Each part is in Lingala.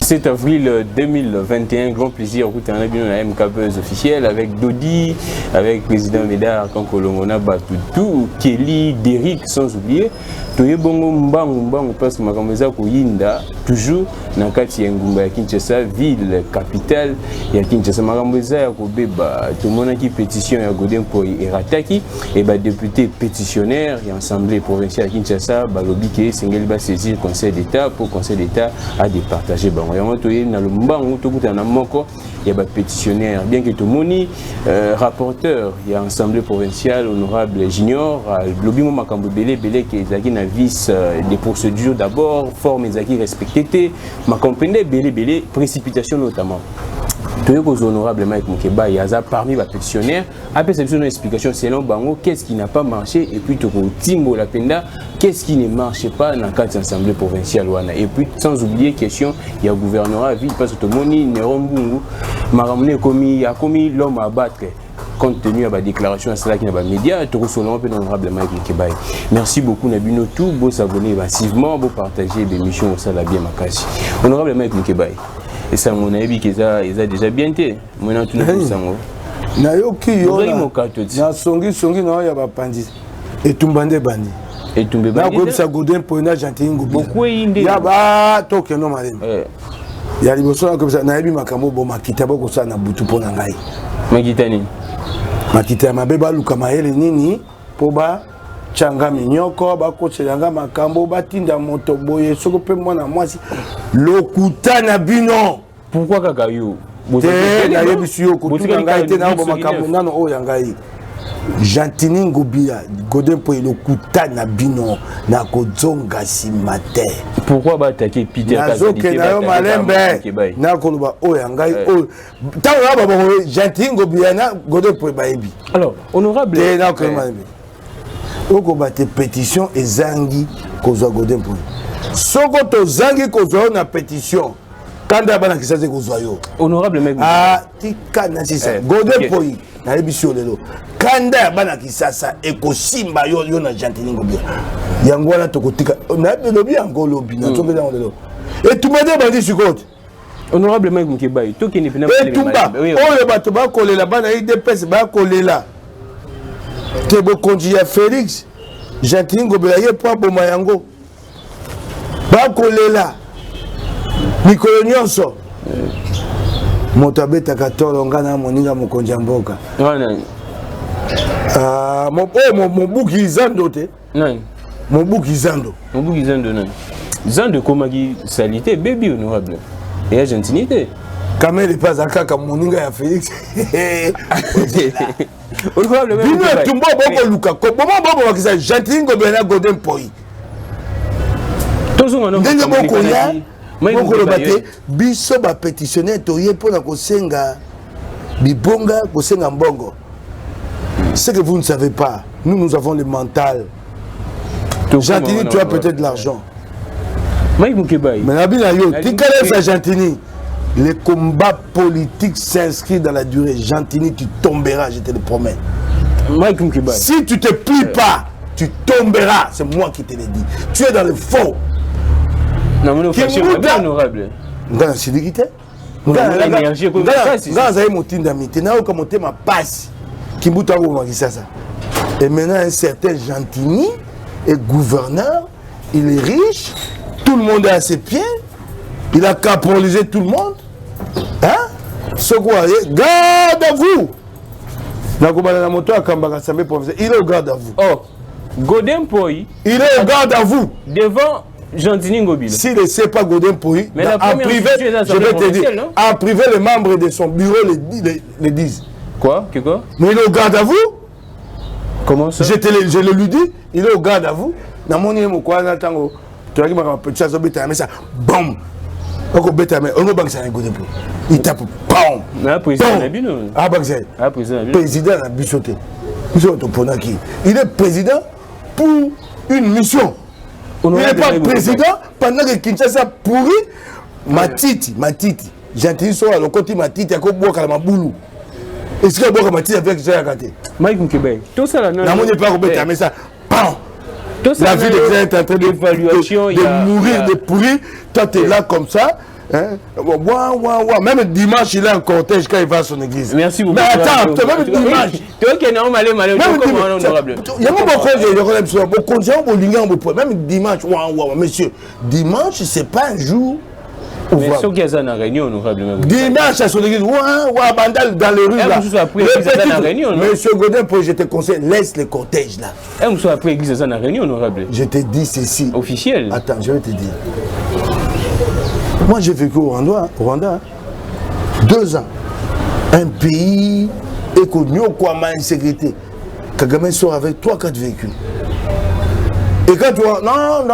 7 avril 2021, grand plaisir à la MKBuzz officiel avec Dodi, avec président Médard, Kankolongona, Batutu, Kelly, Derrick, sans oublier. Toye bongo mbangu parce que makameza kuyinda toujours na kati ya ngumba ya Kinshasa ville capitale ya Kinshasa makameza ya kobeba tomona ki pétition ya Godin Poi erataki et ba député pétitionnaire ya assemblée provinciale ya Kinshasa balobi ke sengeli ba saisir conseil d'état pour conseil d'état à départager bango yango toye na lombangu tokuta na moko ya ba pétitionnaire bien que tomoni rapporteur ya assemblée provinciale honorable Junior lobi mo makambo belé ke ezaki na vice des procédures d'abord, forme et respectées, ma compagnie belé, précipitation notamment. Tous les honorables Mike Mukeba, il y a parmi les pétitionnaires, après cette explication selon Bango, qu'est-ce qui n'a pas marché, et puis tout Timbo la Penda, qu'est-ce qui ne marche pas dans le cadre de l'Assemblée provinciale. Et puis sans oublier question, il y a le gouvernorat ville, parce que tout le monde a commis l'homme à battre. Compte tenu de la déclaration à cela qui n'a pas de médias, tout honorable Mike Mukeba. Merci beaucoup Nabino tout, vous abonnez massivement, vous partagez l'émission au Sala bien Makasi. Honorable Mike Mukeba. Et ça mon avis qu'ils a déjà bien été. Maintenant tout le monde na yoki yo na songi na ya ba pandi et tumbande bandi. Et tumbe bandi. Na ko bisa Godin Poi na gentil ngubi. Beaucoup inde. Ya ba toke no malem. Ya liboso na ko bisa na yebi makambo bo makita boko sa na butu pona ngai. Makita nini? Makita mabeba luka maele nini po ba changa minyoko ba kochelanga makambo batinda moto boye soko pe mwana mwasi lokuta na bino. Pourquoi kaka yo? Te na yebisu yo kutuka ngai te na bo makambo nano o ya ngai. Gentini ngobia Godin Poi lokuta na bino na kozonga simate. Pourquoi ba attaquer Peter Kazadik na yo malembe na koloba o ya ngai o tawo ba bo Gentini ngobia na Godin Poi ba yebi. Alors honorable te na ko malembe oko bate pétition ezangi kozwa Godin Poi soko to zangi kozwa na pétition kanda bana kisaze kozwa yo honorable mec tika na sisa Godin Poi na ebisio lelo kanda bana kisasa ekosimba yo na Gentini ngobia yango wana tokotika na lobi yango lobi na tongela yango lelo et tu m'as bandi sikote honorable mec Mukeba to kini pina et tumba oyo bato ba kolela bana IDPS ba kolela te bo konji ya Félix Gentini ngobia ye po boma yango ba kolela mikolo nyonso moto abetaka tolo nga na moninga mokonzi ya mboka mobuki zando te mobuki zando nani zando komaki salité baby honorable et gentilité kamele pas akaka moninga ya Félix honorable bino tumbo boko luka ko bomo bakisa Gentini ngobia na Godin Poi tozonga no ndenge boko ya moko bate biso ba pétitionnaire toye pona kosenga bibonga kosenga mbongo. Ce que vous ne savez pas, nous avons le mental. Gentini, tu as peut-être de l'argent. Mais Gentini, le combat politique s'inscrit dans la durée. Gentini, tu tomberas, je te le promets. Si tu te plies pas, tu tomberas. C'est moi qui te le dis. Tu es dans le faux. Non, mais honorable. Dans la sécurité. Et maintenant, un certain Gentini est gouverneur, il est riche, tout le monde est à ses pieds, il a caporalisé tout le monde. Hein? Ce quoi, garde à vous! Il est au garde à vous. Oh, Godin Poi. Il est au garde à vous. Devant Gentini ngobila. S'il ne sait pas Godin Poi, en privé, je vais te dire, en privé, les membres de son bureau le disent. Quoi? Quoi? Mais il est au garde à vous. Comment ça? Je le lui dis, il est au garde à vous. Dans mon niveau, quoi, n'attends, tu as dit, petit ça, ça, bam. Il tape, bam. Président a bichoté. Il est président pour une mission. Il n'est pas président pendant que Kinshasa pourri. Matiti Gentil soit le côté matite à Kobo Kalamaboulou. Est-ce que Boka Matite avec Jaya Kate? Mike Mukebe. Tout ça là, non. La monnaie pas Robert, mais ça. La vie de Jaya est en train de mourir, de pourrir. Toi, tu es là comme ça. Hein? Même dimanche, il a un cortège quand il va à son église. Merci beaucoup. Mais attends, même dimanche. Tu vois qu'il y a un honorable. Il y a même dimanche, monsieur, dimanche, c'est pas un jour. Mais ce qui est une réunion honorable. Dimanche à son église, bandal dans les rues là. Monsieur Godin, je te conseille, laisse les cortèges là. Et monsieur après l'église, c'est une réunion honorable. Je te dis ceci. Officiel. Attends, je vais te dire. Moi, j'ai vécu au Rwanda, 2 ans. Un pays éconnu, quoi, ma insécurité. Kagame sort avec 3-4 véhicules. Et quand tu vois, non,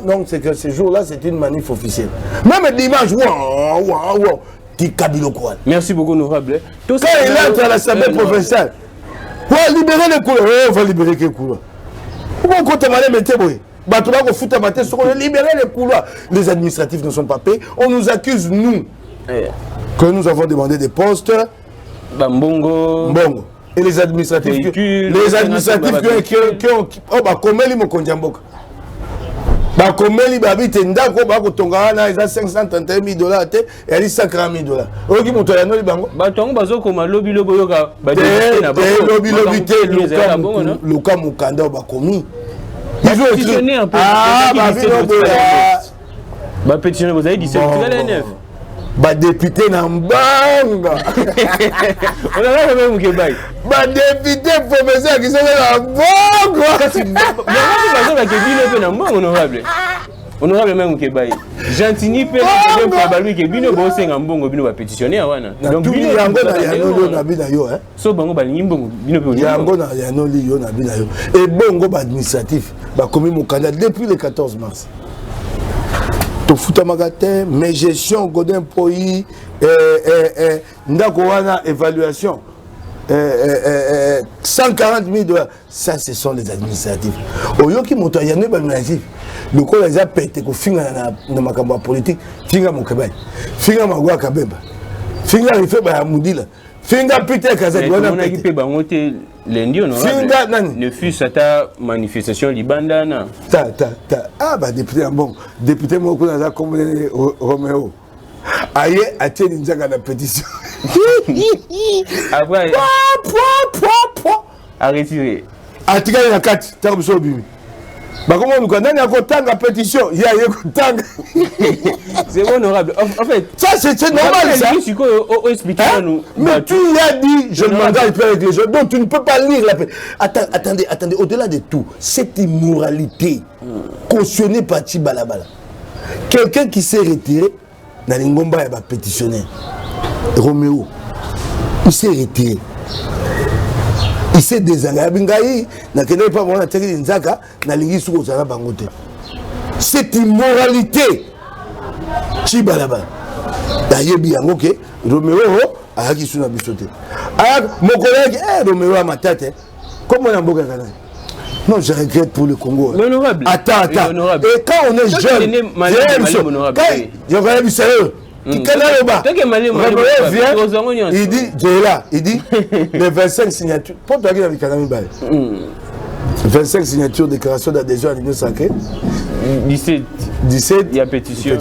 donc c'est que ce jour-là, c'est une manif officielle. Même dimanche, tu Kabilo quoi. Merci beaucoup, honorable. Quand il entre à l'Assemblée provinciale, libérer les couleurs, on va libérer les couleurs. Pourquoi on compte mal mettre libérer les couloirs. Les administratifs ne sont pas payés. On nous accuse, nous, que nous avons demandé des postes. Mbongo. Et les administratifs qui ont commis le Kondiamboka. Bakomeli babite ndako bakotongana eza $531,000 te et $140,000. Oki moto ya no libango. Batongo bazokoma lobi lobo yoka ba lobi te luka mukanda bakomi. Ils ont pétitionné un peu. Bah pétitionné, vous avez dit c'est le 9. Bah député Nambanga. On a là même Mukebay. Bah député professeur qui sont là Nambanga. Honorable. Honorable même Mukebay. Gentini pe pour balu ke bino bo senga mbongo bino ba pétitionner wana. Donc bino yango na yango na bina yo hein. So bango ba mbongo bino pe yango na yango li yo na bina yo. Et bongo ba administratif ba commis mon candidat depuis le 14 mars. To futa magate mais gestion Godin Poyi ndako wana évaluation $140,000. Ça ce sont les administratifs. Oyoki moto yango ba administratif. Le coup les a pété ko finga na makambo politique finga Mukebay finga magwa kabemba finga rife ba mudila finga Peter Kazadi wana pété bango te lundi honorable ne fut ta manifestation libanda na bah député bon député moko na za comme Roméo aye ateni nzanga na pétition après à retirer atikali na kati ta biso bimi. Comment nous condamnons à la pétition? Il y a une c'est honorable. En fait, ça c'est normal. Ça. Mais tu l'as dit, je ne m'engage pas avec les gens. Donc tu ne peux pas lire la pétition. Attendez, au-delà de tout, cette immoralité cautionnée par Tibalabala. Quelqu'un qui s'est retiré, dans l'Ingomba, il va pétitionner. Roméo, il s'est retiré. Il s'est désengagé. Cette immoralité, Chibalaba. D'ailleurs, Roméo a dit sur mon collègue, Roméo a ma tête. Comment on a beau gagner? Non, je regrette pour le Congo. L'honorable. Attends. Et quand on est jeune, je regarde sérieux. Il dit les 25 signatures. Pour toi, il y 25 signatures, déclaration d'adhésion à l'Union sacrée. 17. Il y a pétition.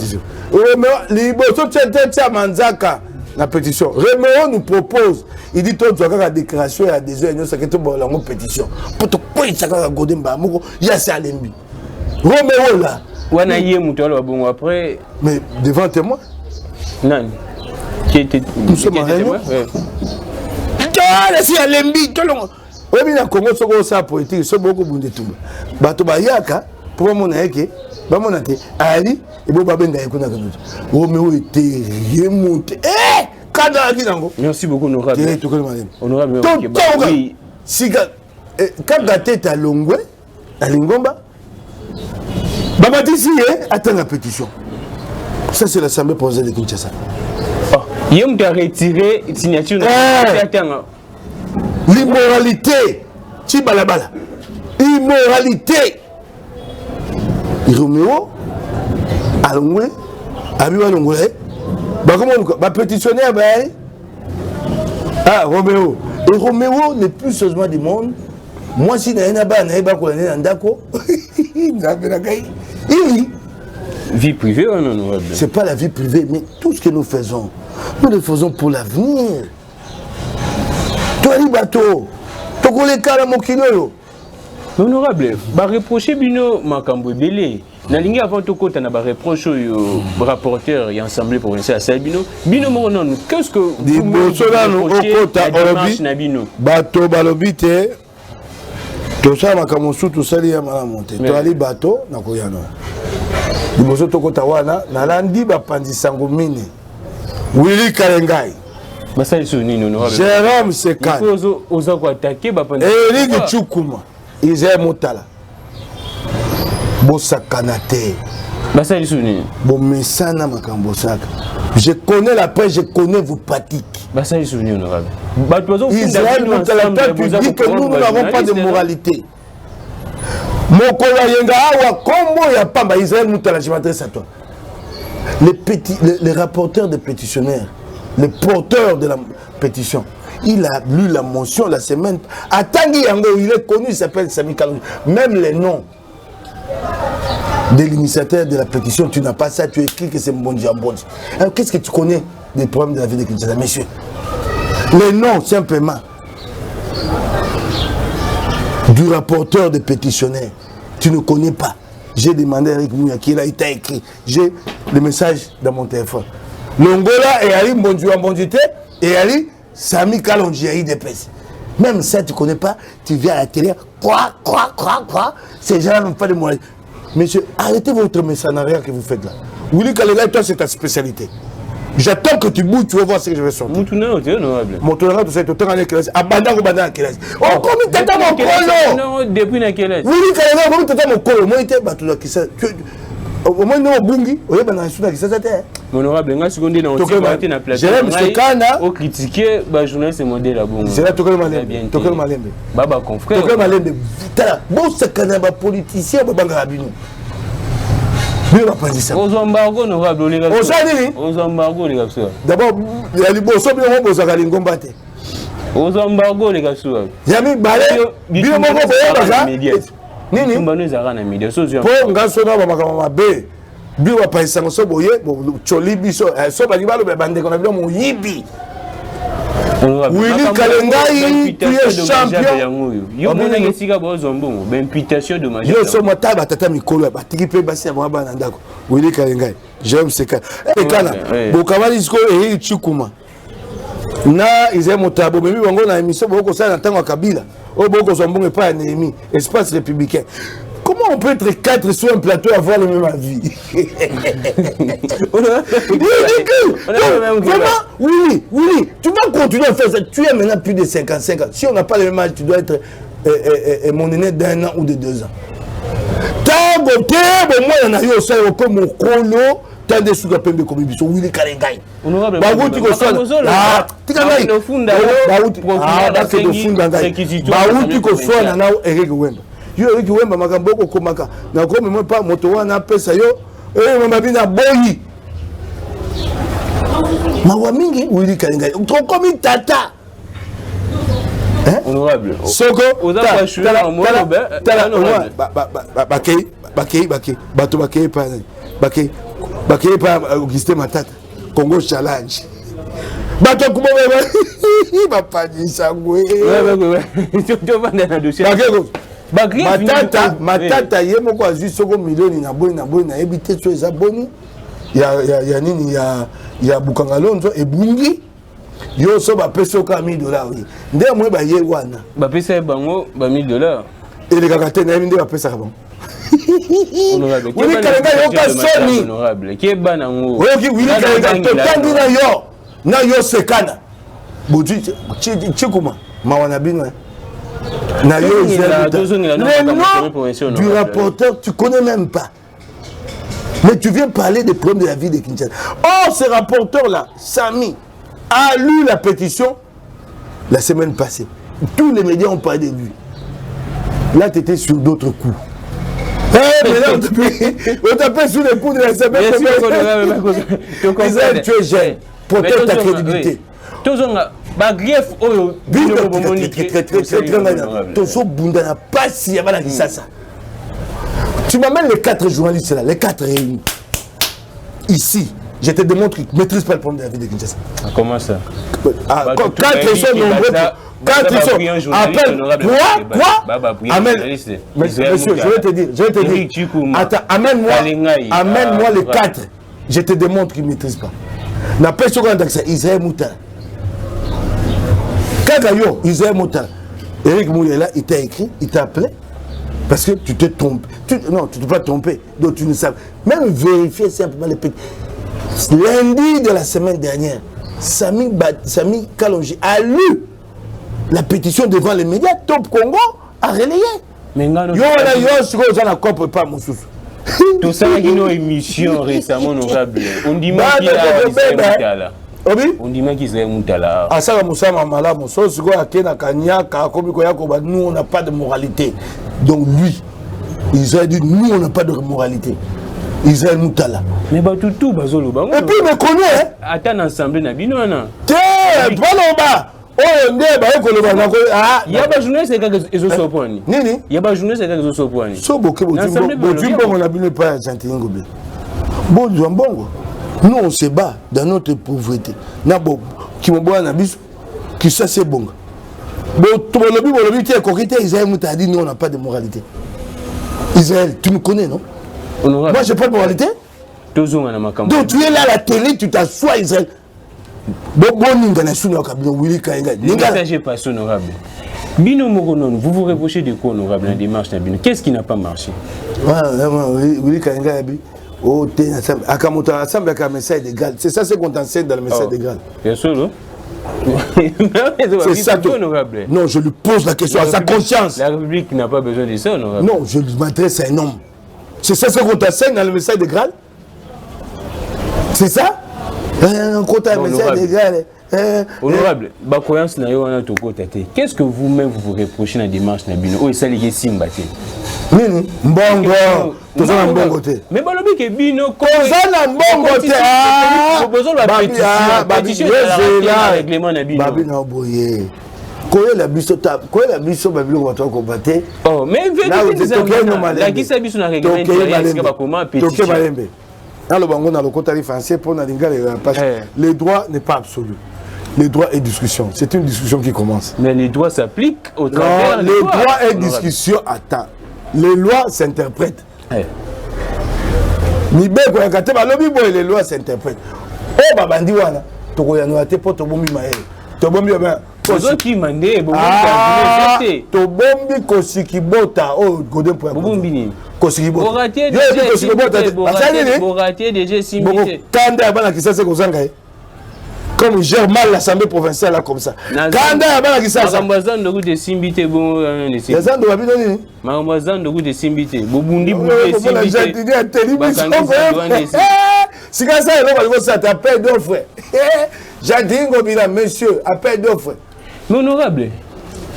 La pétition. Réméo nous propose, il dit toi tu as la déclaration et adhésion à l'Union sacrée, tu as la pétition. Pour te quoi il s'accorde à Godemba, il y a ça à l'Embi. Réméo là. Après. Mais devant témoin. Non. Nous sommes en réunion. Si à l'Embi, oui, mais le Congo, c'est politique, c'est beaucoup de tout. Bato Bayaka, pour mon aïe, Ali, et bon, Babenga, Roméo était remonté. Merci beaucoup, honorable. Honorable. Quand la tête à Longwe, à Lingomba, Babati, attends la pétition. Ça, c'est l'Assemblée provinciale de Kinshasa. Il a retiré la signature. L'immoralité. Chibalabala. Immoralité. Roméo, Alongwe, Abiba Longwe, Comment pétitionnaire, ah, Roméo. Et Roméo n'est plus seulement du monde. Moi, si je suis vie privée, non? C'est pas la vie privée, mais tout ce que nous le faisons pour l'avenir. Toi, les bateaux, tu connais carrément qui nous. Honorable, bah reprocher Bino Makambo Belé. Nalingi avant tout côté na ba reproche au rapporteur et assemblée provinciale à Bino. Bino non, qu'est-ce que vous reprochez à Bino? Bateau balobité. Tout ça Makambo tout ça lié à la montée. Toi les bateaux na koyano. Liboso to kota wana na landi ba pandi sango mine. Willy Kalengai. Jérôme Sekan. Eric Tchoukuma. Isaïe Moutala. Bosakanate. Bomesana Makambosaka. Je connais la paix, je connais vos pratiques. Israël Moutala, tu dis que nous n'avons pas de moralité. Mokola Yenga Awa Kombo Yapamba, Israël Moutala, je m'adresse à toi. Les rapporteurs des pétitionnaires, le porteur de la pétition, il a lu la motion la semaine. À Tanguy Yango, il est connu, il s'appelle Sami Kalou. Même les noms de l'initiateur de la pétition, tu n'as pas ça, tu écris que c'est Mbondi Ambondi. Alors qu'est-ce que tu connais des problèmes de la vie de Kinshasa, messieurs? Les noms, simplement, du rapporteur des pétitionnaires, tu ne connais pas. J'ai demandé à Eric Mouya qui a été écrit. J'ai le message dans mon téléphone. L'Angola et Ali Mbondiwa Mbondité et Ali Sami Kalonji IDPS. Même ça, tu ne connais pas, tu viens à la télé, quoi. Ces gens-là n'ont pas de moyens. Monsieur, arrêtez votre mercenariat que vous faites là. Willy Kalengai, toi, c'est ta spécialité. J'attends que tu bouges, tu vas voir ce que je vais sortir. Moutouna, tu sais, tu es en classe. Abandon ou bandana classe. Oh, comment tu as mon colo? Non, depuis la classe. Willy Kalengai, comment tu as mon colo? Moi, j'étais battu là, qui ça. Au moins, nous, au Bungi, on est dans la souda qui ça. Honorable, nga seconde na aussi parti na plateau. J'aime ce kana. Au critiquer, bah journaliste modèle là bon. C'est là Tokel Malembe. Tokel Malembe. Baba confrère. Tokel Malembe. Tala, bon ce kana ba politicien ba banga bino. Bien va pas dire ça. Aux embargo honorable les gars. Aux embargo les gars. D'abord, il y a les bosso bien on bossa kali ngomba te. Aux embargo les gars. Yami balé. Bien mo ko boza. Nini? Mbano zara na media. So po ngaso na ba makama be. Biwa pa isango so boye choli biso so ba libalo be bande kona bilo mo yibi. Willy Kalengai tu es champion. Yo mona ngesika bo zombongo ben imputation de majeur. Yo so mota ba tata mikolo ba tiki pe basi ya ba na ndako. Willy Kalengai j'aime ce cas. Et kana bo kamali sko e Tchoukuma. Na ize motabo memi bango na émission boko ça na tango Kabila. O boko zombongo pas ennemi espace républicain. Comment on peut être 4 sur un plateau et avoir le même avis? Vraiment, oui, tu vas continuer à faire ça. Tu es maintenant plus de 55 ans. Si on n'a pas le même âge, tu dois être mon aîné d'1 an ou de 2 ans. Tant que moi, il y en a eu au sein de mon chrono. Tant de sous comme Biso, Willy Kalengai. Baouti ko soit là. Tikangai. Baouti ko soit na nao Eric Wemba. Yo Eric Wemba makambo ko komaka. Na ko même pas moto wana pesa yo. Mama bina boyi. Mawa mingi Willy Kalengai. Trop comme tata. Honorable. Soko. Oza pas chuer en mot Bakeye pa Augustin Matata Congo Challenge bato kubo ba padisa ngwe Matata ye moko azwi soko milioni na boyi na ebité so eza boni ya nini ya Bukangalonzo ebungi yo so ba peso ka $1000 nde mwe ba ye wana ba pesa bango ba $1000 et les gars na nde ba pesa ka bango. Honorable, Willy Kalengai yoka soni. Honorable, qui est banango. Oui, Willy Kalengai totandi na yo sekana. Bodu Tchoukuma mawana bino. Na yo du rapporteur, tu connais même pas. Mais tu viens parler des problèmes de la vie de Kinshasa. Or, ce rapporteur-là, Sami, a lu la pétition la semaine passée. Tous les médias ont parlé de lui. Là, tu étais sur d'autres coups. on t'appelle sous les coups de la semaine. Israël, tu es jeune. Protège ta crédibilité. Grief, tu m'amènes les 4 journalistes là, les 4 réunis. Ici, je te démontre qu'ils ne maîtrisent pas le problème de la vie de Kinshasa. Comment ça? 4 sont nombreux. 4 sont. Appelle. Quoi? Monsieur, je vais te dire. Attends, amène-moi les 4. Je te démontre qu'ils ne maîtrisent pas. La personne qui a Israël Mouta. Quand Israël Mouta, Eric Mouyela, il t'a écrit, il t'a appelé. Parce que tu t'es trompé. Non, tu ne t'es pas trompé. Donc tu ne sais pas. Même vérifier simplement les petits. Lundi de la semaine dernière, Sami Kalonji a lu la pétition devant les médias. Top Congo a relayé. Mais tout ça, il y a une émission récemment honorable. On dit même qu'il a on dit même qu'il est Moutala. Nous, on n'a pas de moralité. Donc lui, Israël dit, nous, on n'a pas de moralité. Israël Moutala. Mais bah tout bazolo. Et puis il me connaît. Attends ensemble Nabino non. Tiens, voilà. Oh, il y a pas journée c'est quelque chose au point. Nini? Il y a pas journée c'est quelque chose au point. So beaucoup on a bien pas gentil ngobe. Bon bongo. Nous on se bat dans notre pauvreté. Na bo qui me boit na biso qui ça c'est bon. Bon tout le lobby tu es coquette Israël nous t'a dit nous on n'a pas de moralité. Israël, tu me connais non? Moi j'ai pas de moralité. Donc tu es là à la télé, tu t'assois Israël. Le message est pas honorable. Bino Mokonon, vous vous reprochez de quoi honorable la démarche Bino? Qu'est-ce qui n'a pas marché? C'est ça ce qu'on t'enseigne dans le message de Graal. Bien sûr, c'est ça honorable. Non, je lui pose la question à sa conscience. La République n'a pas besoin de ça, honorable. Non, je m'adresse à un homme. C'est ça ce qu'on t'enseigne dans le message de Graal? C'est ça? Honorable, qu'est-ce que vous-même vous reprochez dans la démarche Nabino? Oh, ça les Simba. Mbongo, tout ça en bon côté. Mais balobi ke bino ko ça en bon côté. Proposons la pétition la règlement Nabino. Babi na boye. Koye la biso tap, koye la biso babilo ko combattre. Oh, mais la qui biso na règlement est-ce que ba comment pétition? Dans le bango, dans le côté français, pour les droits n'est pas absolu. Les droits et discussion. C'est une discussion qui commence. Mais les droits s'appliquent au travers des lois. Les droits et discussion, attends. Les lois s'interprètent. Les lois s'interprètent. Oh, babandi wana. Toko ya noate po to bombi maele. To bombi ba. Kozo ki mande bo bombi kosiki bota. Oh, godem po. Bombi ni. Boratier déjà simité. Comme il gère mal l'Assemblée provinciale là comme ça. Quand il y a Mambazan de goût de simbité bon les gens doivent venir. Mambazan de goût de simbité. Bobundi boubé simbité. Si comme ça il va ça appel d'offre. Jadingo bila monsieur appel d'offre. Mais honorable.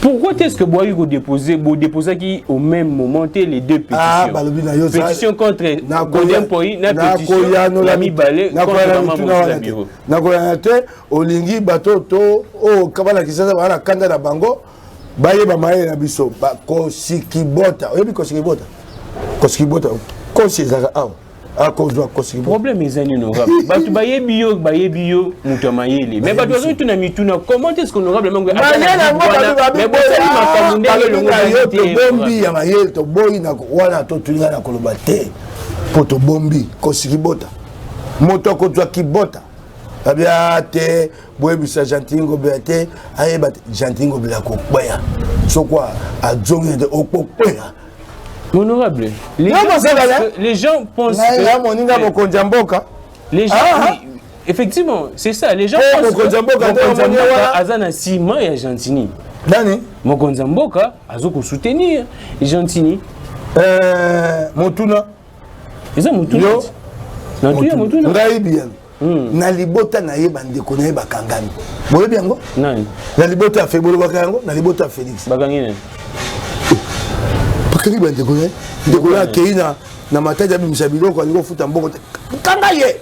Pourquoi est-ce que Boyou déposé qui au même moment les deux pétitions? Pétition contre Godem Poi, la pétition Lami Balé contre Maman Nakoyate, Olingi Batoto, O Kabana Kisasa, Bana Kanda na Bango, Baye Bamaye na Biso, Kosikibota, Oyebi Kosikibota, Kosikibota, Kosikibota, à cause de quoi problème est honorable. Batu baye bio mutamaye. Mais batu bazo tuna mituna comment est-ce qu'on honorable mango mais bombi ya mayel to boy na wana to tulinga na kolobate poto bombi kosikibota moto ko twa kibota abia te boyebisa jantingo beate ayeba jantingo bila ko kwaya so quoi a zonge de okpoya. Honorable, les gens pensent les gens, effectivement, c'est ça, les gens pensent que Azana Sima et Gentini. Mokonzamboka, Azoko soutenir Gentini. Motuna. Ils ont Motuna. Motuna. Nalibota na ye bandeko na ye bakangami. Boye biango? Nani? Nalibota fait bolo bakango, nalibota Félix. Bakangine. bakaki bandeko ndeko akei na matadi ya bimisa biloko alingi kofuta mbongo te kanga ye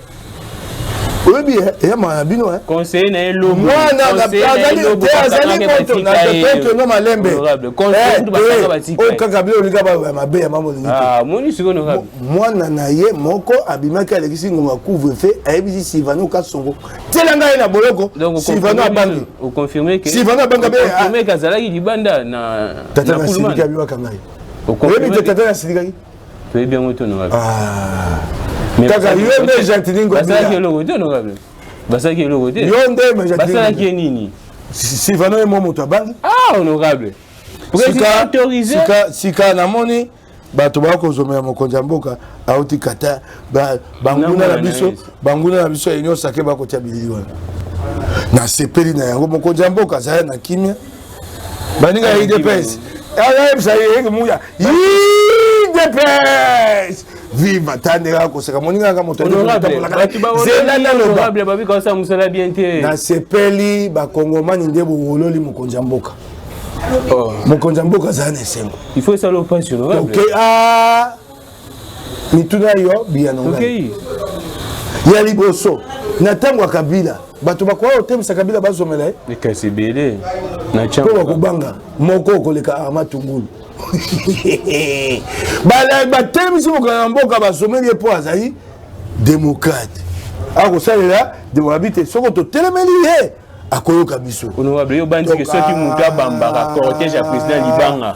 oyebi eyama na bino conseiller na elo mwana azali moto na pepe no malembe oyo kaka bino olinga mabe ya mamolingi te mwana na ye moko abimaki alekisi ngonga couvre feu ayebisi Sylvano Kasongo telanga ye na boloko Sylvano abangi Sylvano abangi azalaki libanda na tata na silika biwaka ngai oyebi te tata na silikaki toyebi yango te honorable kaka yo nde Gentilini basalaki eloko te honorable basalaki eloko te yo nde basalaki nini Sylvano ye mo moto abangi honorable sika namoni bato bakozomela mokonzi ya mboka auti kata banguna na biso nyonso ake bakotia bilili wana na sepeli na yango mokonzi ya mboka azali na kimia baninga ya IDPS ayebisa yenge muya IDPS viva tandela koseka moninga ka moto na sepeli bakongomani nde bololi mokonzi ya mboka mokonzi ya mboka azali na esengo il faut ça le passion ok mituna yo biya nongai ya liboso na ntango ya Kabila bato bakoya kotemisa Kabila bazomela ye kasi ebele na po bakobanga moko okoleka Amatungulu batelemisi mokonzi ya mboka basomeli ye mpo azali démocrate akosalela démocrate te soko totelemeli ye akoyoka biso honorable yo bandiki soki mutu abambaka cortège ya président libanga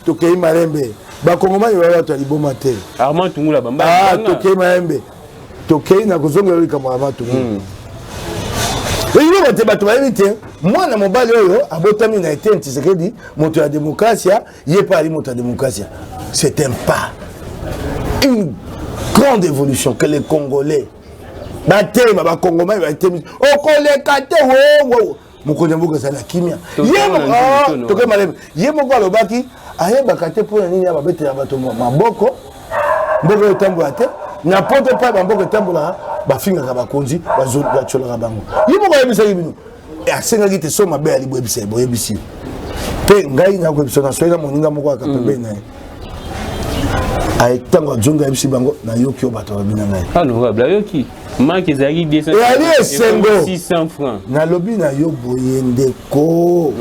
tokei malembe bakongomani baya bato ya liboma te Armand Tungula bamba tokei malembe tokei na kozongela likambo ya Armand Tungula eloko te bato bayebi te mwana mobali oyo abotami na Etienne Tshisekedi moto ya démocratia ye pa ali moto ya démocratia c'est un pas une grande évolution que les Congolais batema bakongomani batemi okoleka te mokonzi ya mboka azali na kimia tokei malembe ye moko alobaki ayebaka te mpo na nini ababetela bato maboko mboka oyo etambola te na poto mpa bamboka etambolaka bafingaka bakonzi batyolaka bango ye moko ayebisaki bino asengaki te so mabe ali boyebisi mpe ngai nakoyebisa na soyeka moninga moko aka pembeni na ye ntango azongi ayebisi bango nayoki oyo bato babina ngai honorable ayoki maki ezalaki 600 francs nalobi na yo boye ndeko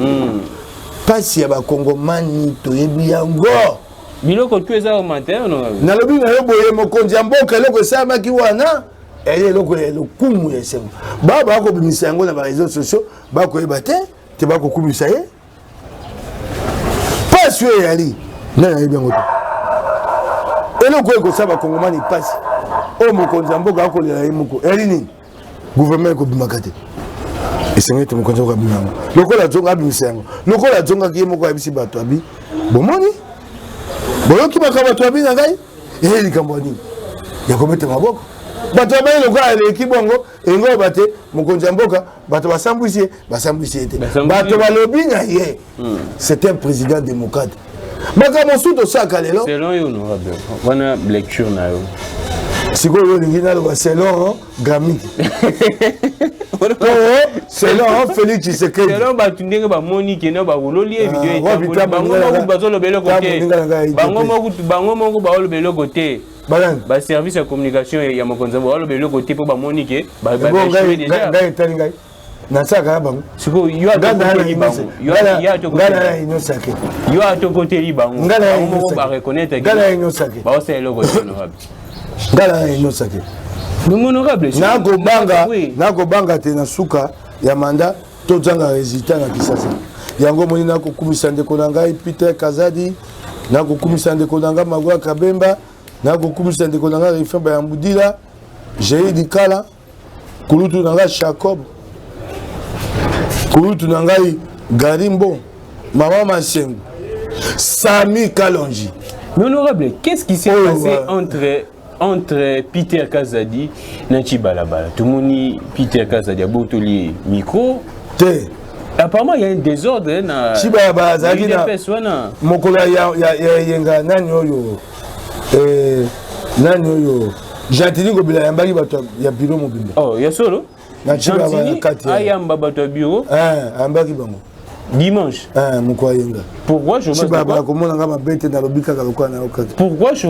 pasi ya bakongomani toyebi yango biloko tu eza augmentaire honorable nalobi na yo boye mokonzi ya mboka eloko esalamaki wana eye eloko lokumu ya esengo baa bakobimisa yango na bareseau sociaux bakoyeba te bakokumisa ye pasi oyo eyali nani ayebi yango te eloko oyo ekosala bakongomani pasi oyo mokonzi ya mboka akolela ye moko eyali nini gouvernement ekobimaka te esengeli te mokonzi yango abima yango lokola azonga abimisa yango lokola azongaki ye moko ayebisi bato abi bomoni boyoki makambo bato abi na ngai eye likambo ya nini ya kobeta maboko bato babai lokola eleki bongo elingo oyoba te mokonzi ya mboka bato basambwisi ye te bato balobi na ye c'est un président démocrate makambo mosusu tosaka lelo selon yo honorable wana lecture na yo sikoyo olingi naloba selon Gramiki selon Félix Tshisekedi selon bato ndenge bamoni kende bakololi evideo bango bazoloba eloko te bango moko baoloba eloko te baservice ya communication ya mokonzi ya baoloba eloko te mpo bamoni ke ngai etali ngai nasaka ya bango sikoyo yo atokoteli bango moko bareconnaitre baosala eloko te honorable ngala inosake honorable nakobanga te na suka ya manda tozanga résultat na Kisasa yango moni nakokumisa ndeko na ngai Peter Kazadi nakokumisa ndeko na ngai Magwa Kabemba nakokumisa ndeko na ngai Rifemba ya Mbudila Jeidi Kala kulutu na ngai Jacob kulutu na ngai Garimbo Mama Masengo Sami Kalonji. Mais honorable, qu'est-ce qui s'est passé entre Peter Kazadi et Chibalabala? Tout le monde Peter Kazadi a botoli micro. Apparemment, il y a un désordre. Chibalabala, Mokola Yenga, Nani Oyo, Gentilini Gobila Yambagi Bato, ya bureau mobile. Oh, il y a solo? Gentilini Ayamba Bato bureau? Yambagi Bango. Dimanche. Mukwayenga. Pourquoi je Pourquoi je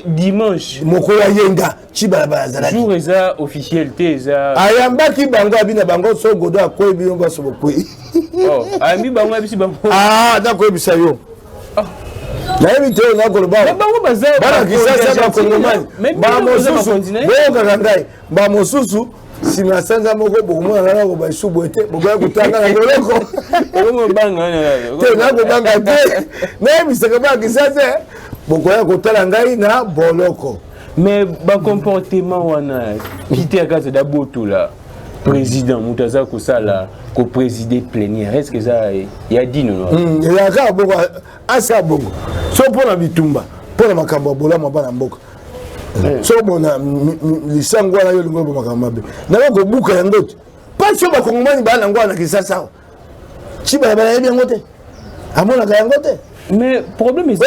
dimanche jour officiel mais ba comportement wana Peter Kaza d'Aboto là président Moutaza Kosala ko présider plénière est-ce que ça y a dit non il y a ka boko asa bongo so pona bitumba pona makambo bola mabana mboka so bona lisango wana yo lingo makambo be na ko buka yango pas so ba kongomani bana ngwana kisasa chiba bana yebi ngote amona ka yangote. Mais problème est que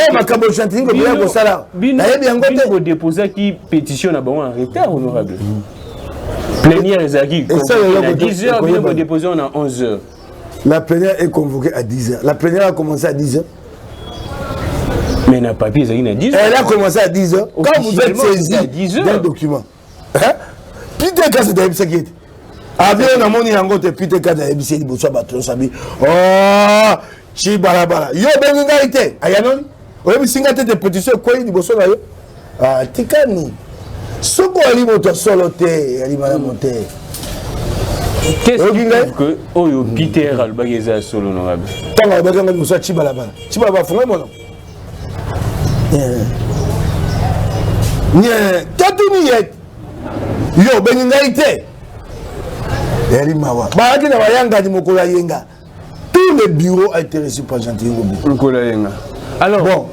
déposer qui pétition à bon retard honorable. Plénière est acquis. À 10h, bien pour déposer on a 11h. La plénière est convoquée à 10h. La plénière a commencé à 10h. Mais n'a pas pu à 10h. Elle a commencé à 10h. Quand vous êtes saisi d'un document, Peter Kaza de Ebisaki. Avion na moni yango te Peter Kaza de Ebisaki boso bato sabi. Oh Chi balabala. Yo benga ite. Ayanon. Oyebi singa te pétition ko yi boso na yo. Ah tikani. Soko ali moto solo te, ali mala monter. Qu'est-ce que Oyo Peter Albageza solo honorable. Tanga baganga moso chi balabala. Chi balabala fonga mono. Nie, tatuni yet. Yo benga ite. Ali mawa. Ba akina bayanga di mokola yenga. Tous les bureaux a été reçu par Gentil Ngobi. Alors, bon,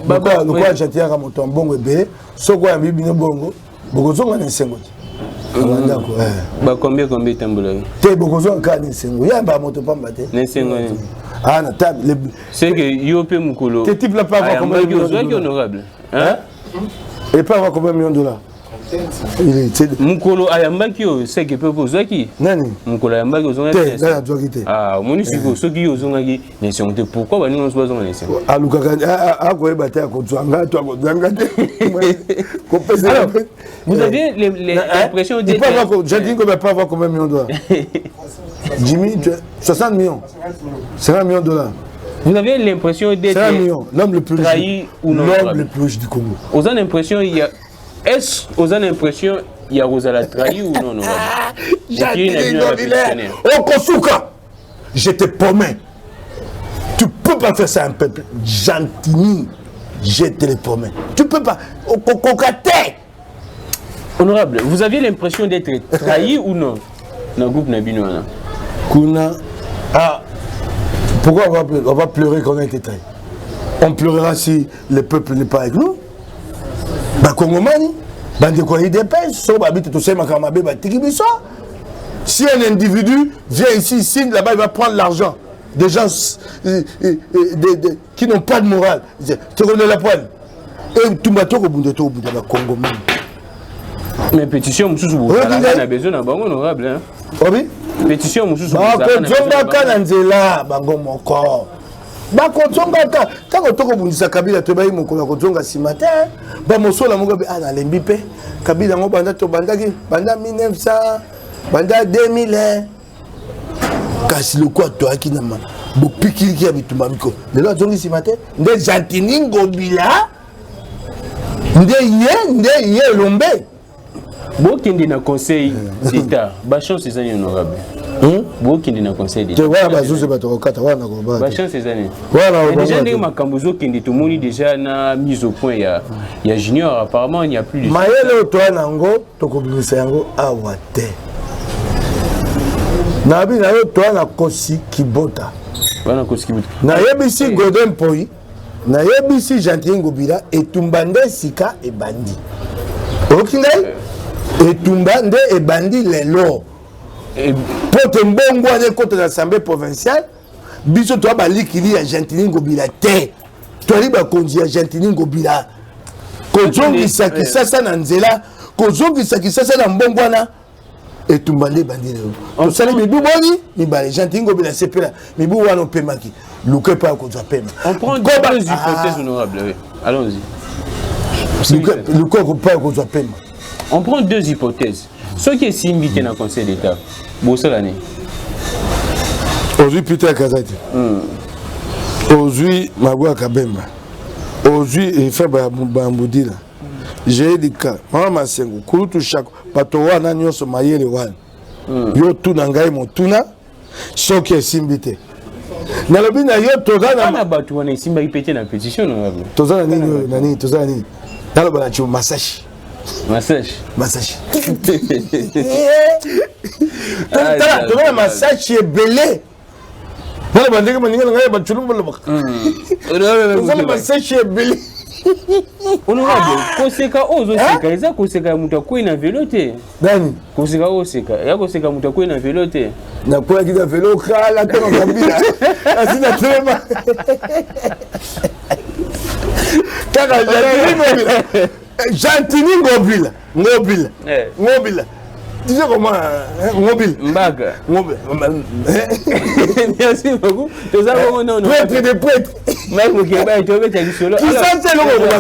pourquoi Gentil a monté un bon bébé, ce qu'on a mis bien bongo, beaucoup sont en Sengo. Combien de temps t'es beaucoup sont en Sengo. Il y a un moto pas batté. Ah, na table. C'est que Yopé Mukolo. Tes types là pas avoir combien de millions honorable. Hein? Et pas avoir combien de millions de dollars. Mukolo ayambaki c'est que peut poser qui nani Mukolo ayambaki ozonga ah monisi ko soki ozonga ki nation te pourquoi ba ningo sozo nation alukaka akoyeba te akozwanga to akozwanga te ko pesa. Alors vous avez l'impression de j'ai dit qu'on va pas avoir combien de millions de dollars. Jimmy 60 millions 50 millions de dollars. Vous avez l'impression d'être l'homme le plus trahi ou non l'homme le plus riche du Congo. Vous avez l'impression il y a est-ce que vous avez l'impression qu'il y a Rosala trahi ou non? Okosuka, je te promets, tu peux pas faire ça à un peuple. Gentini, je te le promets. Tu peux pas. Honorable, vous aviez l'impression d'être trahi ou non dans le groupe Nabinoana? Kuna. Ah, pourquoi on va pleurer qu'on a été trahi? On pleurera si le peuple n'est pas avec nous. Bakongomani, bandekoli dépêche, so babite to sema kamabe batiki biso. Si un individu vient ici, signe là-bas, il va prendre l'argent. Des gens qui n'ont pas de morale. Tu connais la poêle. Et tout le monde est au bout de la Congomani. Mais pétition, on a besoin d'un bon honorable. Oui? Pétition, on a besoin d'un bon corps. Bakotonga ta tango toko bundisa Kabila to bayi mokolo kotonga simata ba mosola mogabe ana lembi pe Kabila ngo banda to bandaki banda 1900 banda 2000 kasi le quoi to akina ma bo pikiki ya bitumba biko lelo azongi simata nde Gentini Ngobila nde ye lombe bo kindi na conseil d'État ba chance ezani honorable bo kindi na conseil d'État tu vois bazuze batokata wana ko ba ba chance ezani voilà déjà ndenge makambo zo kindi to moni déjà na mise au point ya junior apparemment il n'y a plus de mayele to nango to ko bimisa yango awate na bi na yo to na kosi kibota wana kosi kibota na yebisi Godin Poi na yebisi Gentil Ngobila etumbande sika e bandi okingai etumbande e bandi lelo pote mbongo ane kote l'Assemblée provinciale biso to ba likili ya Gentili Ngobila te to li ba konzi ya Gentili Ngobila kozongi saki sasa na nzela kozongi saki sasa na mbongwana etumbale bandile to sali bibu boni ni ba Gentili Ngobila sepela mibu wana pemaki luke pa ko pema on prend deux hypothèses honorables oui. Allons-y luke ko pa ko pema on prend deux hypothèses ceux qui est invité dans le conseil d'état bosolane aujourd'hui Peter Kazati aujourd'hui Magua Kabemba aujourd'hui fait Bamboudila j'ai dit que Maman Masengo Kulutu Chako bato wana nyonso mayele wana yo tuna ngai motuna soki esimbite nalobi na yo tozana na bato wana esimba ipete na pétition honorable tozana nini nani tozana nini naloba na chu masashi tozana masashi ebele nalo bandeke maninga ngai bachulumba loba tozana masashi ebele honorable koseka ozo seka eza koseka mutu akoi na vélo te nani koseka oseka ya koseka mutu akoi na vélo te na kwa kida vélo kala te ngabila asina tema kaka Gentili Ngobila tu sais comment Ngobila Mbaga merci beaucoup prêtre de prêtre même qui va être avec solo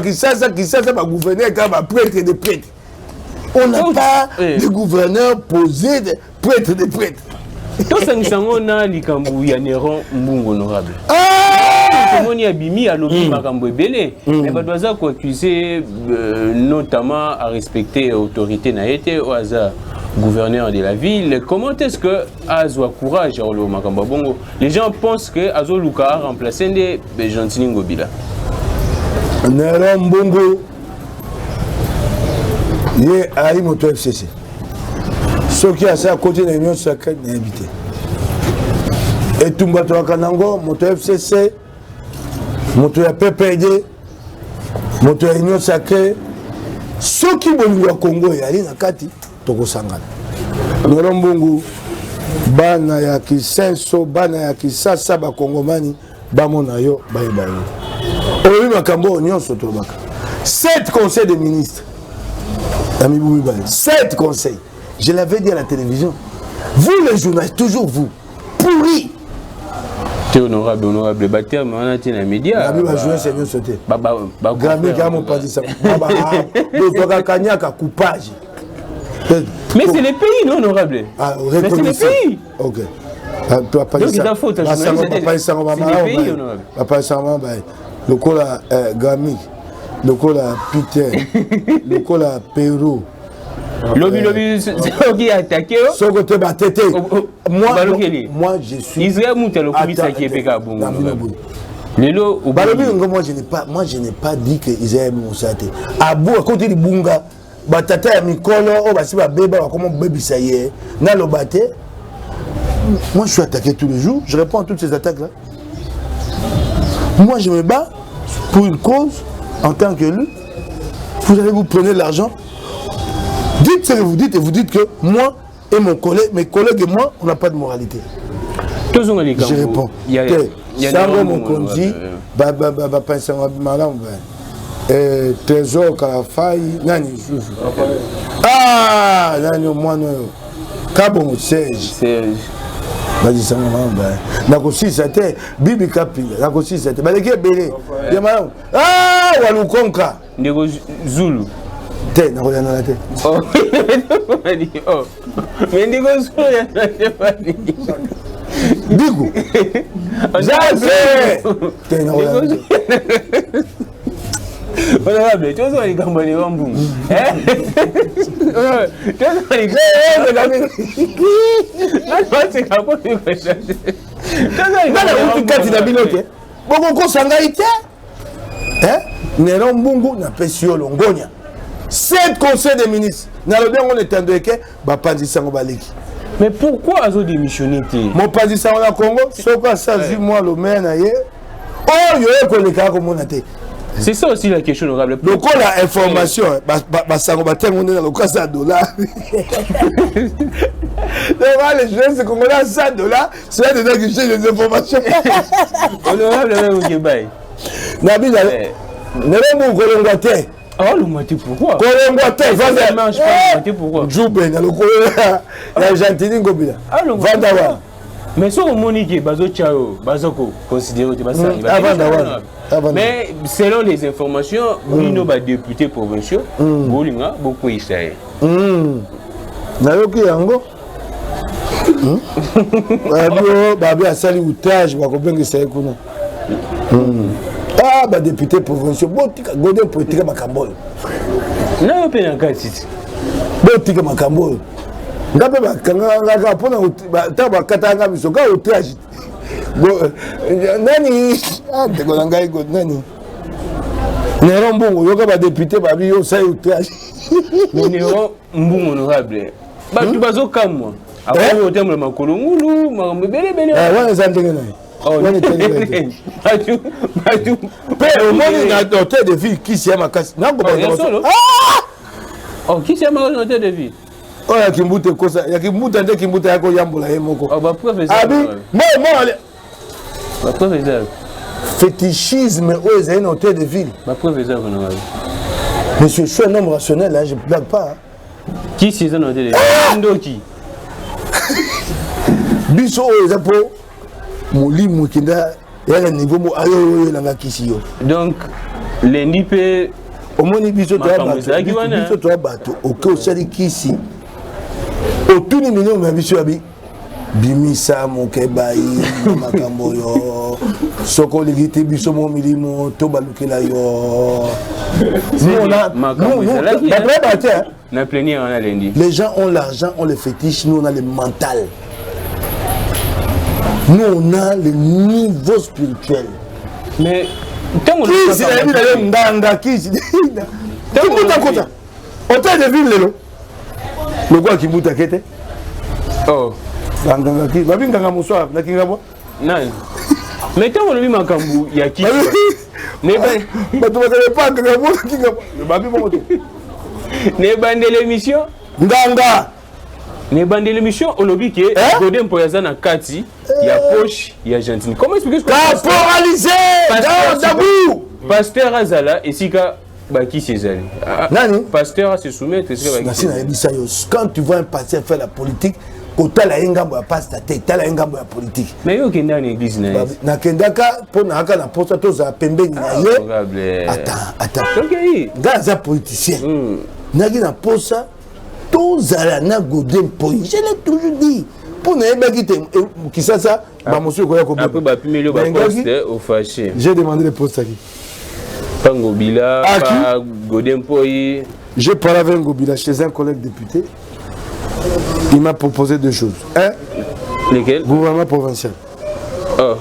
qui ça ba gouverneur quand ba prêtre de prêtre on n'a pas de gouverneur posé de prêtre de prêtre to sangisango na likambu ya Néron Mbungu honorable Moni abimi à l'objet makambo ebele mais badoza ko accuser notamment à respecter autorité na été au hasard gouverneur de la ville. Comment est-ce que Azwa courage au makambo bongo les gens pensent que Azo Luka a remplacé des Gentili Ngobila Néron Mbungu ye ali moto FCC ce qui a ça à côté de l'union sacrée d'invité et Tumbato Kanango moto FCC moto ya PPD moto ya union sacrée ceux qui bolingo ya Congo yali na kati tokosangana Néron Mbungu bana ya Kisenso bana ya Kisasa ba Kongomani bamona yo bayeba yo oyi makambo nyonso tolobaka 7 conseils de ministres ami Boubi Bale 7 conseils je l'avais dit à la télévision vous les journalistes toujours vous pourris honorable bater mais on a été dans les médias Gami va jouer c'est mieux sauter Gami qui a mon pas dit ça donc kanyaka coupage mais c'est les pays non honorable mais c'est les pays OK toi pas dit ça pas ça pas ça le cola Gami le cola Peter le cola Pérou Lobi qui a attaqué moi je suis Israël Moutalo qui a attaqué Bongo Lelo moi je n'ai pas dit que Israël Moussate Abou à côté du Bunga batata ya mikolo o basi ba beba comment baby ça y est na lo baté moi je suis attaqué tous les jours je réponds à toutes ces attaques là moi je me bats pour une cause en tant qu'élu vous allez vous prendre l'argent. Dites ce que vous dites et vous dites que moi et mon collègue, mes collègues et moi, on n'a pas de moralité. Je réponds. Sango Mokonzi, Trésor Kalafai, Nani Ah, Nani Moano, Kabon Serge. Vas-y, ça m'a Nakosi, c'était Bibi Kapi, Nakosi, c'était Baleke Bélé. Ah, Walukonka. Nego Zulu. T'es dans la tête. Oh, mais Nego Zulu, Digo. J'avais. T'es dans la tête. Honorable, tu vois les gambes de Rambou. Néron Mbungu na pesio longonya 7 conseils des ministres na le bien on est entendu que ba pandisango baliki. Mais pourquoi azo démissionné? Mon pandisango na Congo soko ça moi le maire na ye oh yo ko le ka ko monate. C'est ça aussi la question honorable. Donc la information ba sango ba tengo na le cas $. Les jeunes, c'est qu'on a 100 $, c'est là dedans que j'ai des informations. Honorable, même au Québec. Nabi, n'est-ce pas ah, le moitié pourquoi? Pourquoi? Djoubé, le Argentine Gobila. Mais si on monique, Bazo Chao, Bazoko, considéré mais selon les informations, nous avons députés provinciaux, Bolinga, beaucoup Israël. Nayoki Yango Babi a sali outage, Bakobengi Saïkouna. Ah, bah député provinciaux, Godin politique Makamboy. Non, pas dans quel site. Politique Makamboy. Ngabe bakanga pona taba katanga misoka outage. Nani ndeko ngai go nani. Néron Mbongo yoka ba député babi yo sai outage. Mais Néron Mbongo honorable. Ba tu bazo kamwa. Après au terme le makolo ngulu, mbele bele. Ouais, ça ndenge nai. Oh, au moins na hôtel de ville qui s'y ma casse. Non, oh, qui s'y ma hôtel de ville. Oh, ya Kimbute kosa, ya Kimbute nde Kimbute yako yambola yemoko. Oh, ba professeur. Abi, ba professeur. Fétichisme où est un hôtel de ville. Ba professeur non. Monsieur, je suis un homme rationnel, hein, je ne blague pas. Qui c'est un hôtel de ville? Ndoki. Biso oza po molimo kinda ya na niveau mo ayo langa kisiyo. Donc lundi pe omoni biso to bato oke osali kisi otuni million ma biso abi bimisa moke bai makambo yo soko ligiti biso mo milimo to balukela yo. Na plénière on a lundi. Les gens ont l'argent, ont le fétiche, nous on a le mental. Nous on a le niveau spirituel. Mais tant qu'on a qui c'est hôtel de ville lelo. Le quoi qui bouta kete? Oh. Nganga ki, babi nganga muswa na kingabo. Non. Mais tant on a mis makambu ya ki. Mais ba tu vas pas ngabo kingabo. Babi mo to. Ne bande l'émission nganga. Ne bande l'émission olobi ke Godin Poyaza na kati ya poche ya Argentine. Comment expliquer ce que caporalisé dans Dabou Pasteur Azala et Sika Baki César. Nani Pasteur se soumettre quand tu vois un pasteur faire la politique kota la engambo ya pasteur teta la engambo ya politique. Mais yo kenda na église na kendaka pona aka na posta to za pembeni na ye. Attends. OK. Gaza politicien. Nagi na posta to zala na Godin Poy. Je l'ai toujours dit. Pour ne pas quitter qui ça bah monsieur quoi ko après ba pimelo ba poste au fâché. J'ai demandé le poste à qui? Ngobila, pas Godin Poy. Je parlais avec Ngobila chez un collègue député. Il m'a proposé deux choses. Un, lesquels? Gouvernement provincial. Oh.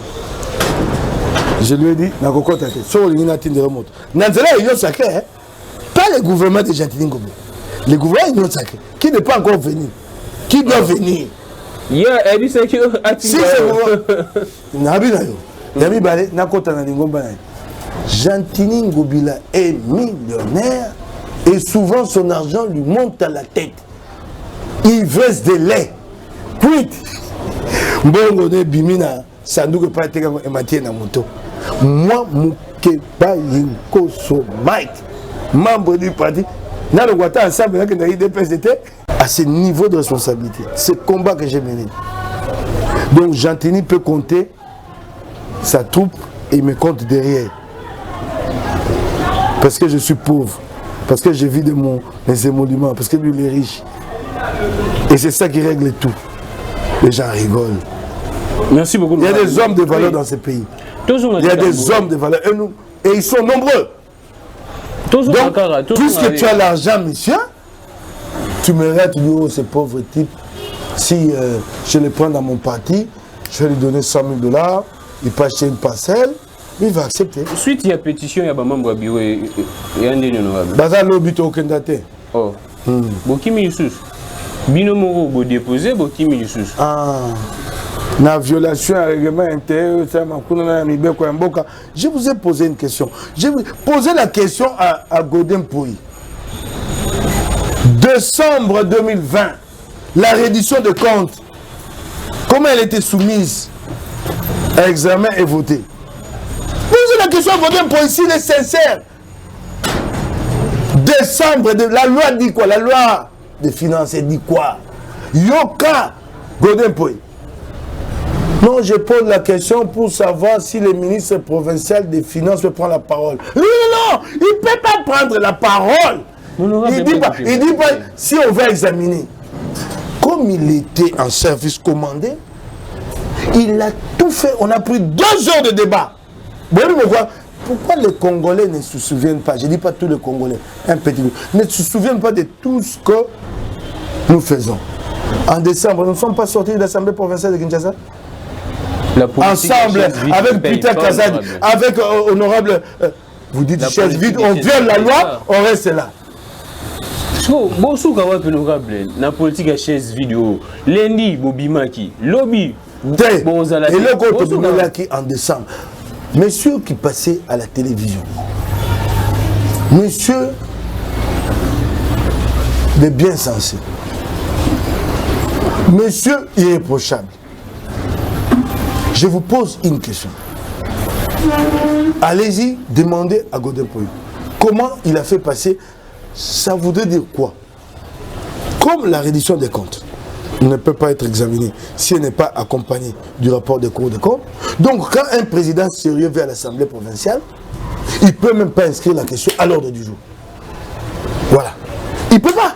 Je lui ai dit, na kokota te, so lingi na tinde remonte. Nanzela union sacrée, hein? Pas le gouvernement de Gentili Ngobila. Le gouvernement union sacrée, qui n'est pas encore venu. Qui doit venir? Yeah, elle dit que si c'est bon. Nabi na yo. Yami balé na kota na lingomba na. Gentili Ngobila est millionnaire et souvent son argent lui monte à la tête. Ivresse de lait. Puis, Mbongo ne bimina sanduku pa teka ko ematie na moto. Moi Mukeba Yinko so Mike, membre du parti, na le guata ensemble avec na IDPST à ce niveau de responsabilité. Ce combat que j'ai mené. Donc Gentili peut compter sa troupe et me compte derrière. Parce que je suis pauvre, parce que je vis de mes émoluments, parce que lui il est riche. Et c'est ça qui règle tout. Les gens rigolent. Merci beaucoup. Il y a des hommes de valeur dans ce pays. Il y a des hommes de valeur. Et ils sont nombreux. Donc, puisque tu as l'argent, monsieur, tu me rates, oh, ce pauvre type. Si je le prends dans mon parti, je vais lui donner 100 000 $, il peut acheter une parcelle, il va accepter. Suite, il y a pétition, il y a un membre bureau, il y a un honorable. Baza lobby aucun date. Oh. Bokimi Youssous. Binomoro, vous déposez, Bokimi Youssous. Ah. La violation à règlement intérieur, je vous ai posé une question. Je vous ai posé la question à Godin Poy. Décembre 2020, la reddition de comptes, comment elle était soumise à examen et votée. Posez la question à Godin Poy s'il est sincère. Décembre, la loi dit quoi? La loi des finances, elle dit quoi? Yoka Godin Poy. Non, je pose la question pour savoir si le ministre provincial des Finances peut prendre la parole. Non, non, non, il ne peut pas prendre la parole. Il dit pas, si on va examiner, comme il était en service commandé, il a tout fait. On a pris 2 heures de débat. Vous voyez pourquoi les Congolais ne se souviennent pas? Je ne dis pas tous les Congolais, un petit peu. Ne se souviennent pas de tout ce que nous faisons. En décembre, nous ne sommes pas sortis de l'Assemblée provinciale de Kinshasa? Ensemble, avec Peter Kazadi, avec honorable, vous dites chaise vide, on viole la loi, on reste là. Bonsoir, honorable, la politique à chaise vidéo, lundi, Bobimaki, lobby, et le côté Bobimaki en décembre. Monsieur qui passait à la télévision, monsieur de bien sensé, monsieur irréprochable. Je vous pose une question. Allez-y, demandez à Godin Poy. Comment il a fait passer? Ça voudrait dire quoi? Comme la reddition des comptes ne peut pas être examinée si elle n'est pas accompagnée du rapport des Cours des comptes. Donc, quand un président sérieux vient à l'Assemblée provinciale, il ne peut même pas inscrire la question à l'ordre du jour. Voilà. Il ne peut pas.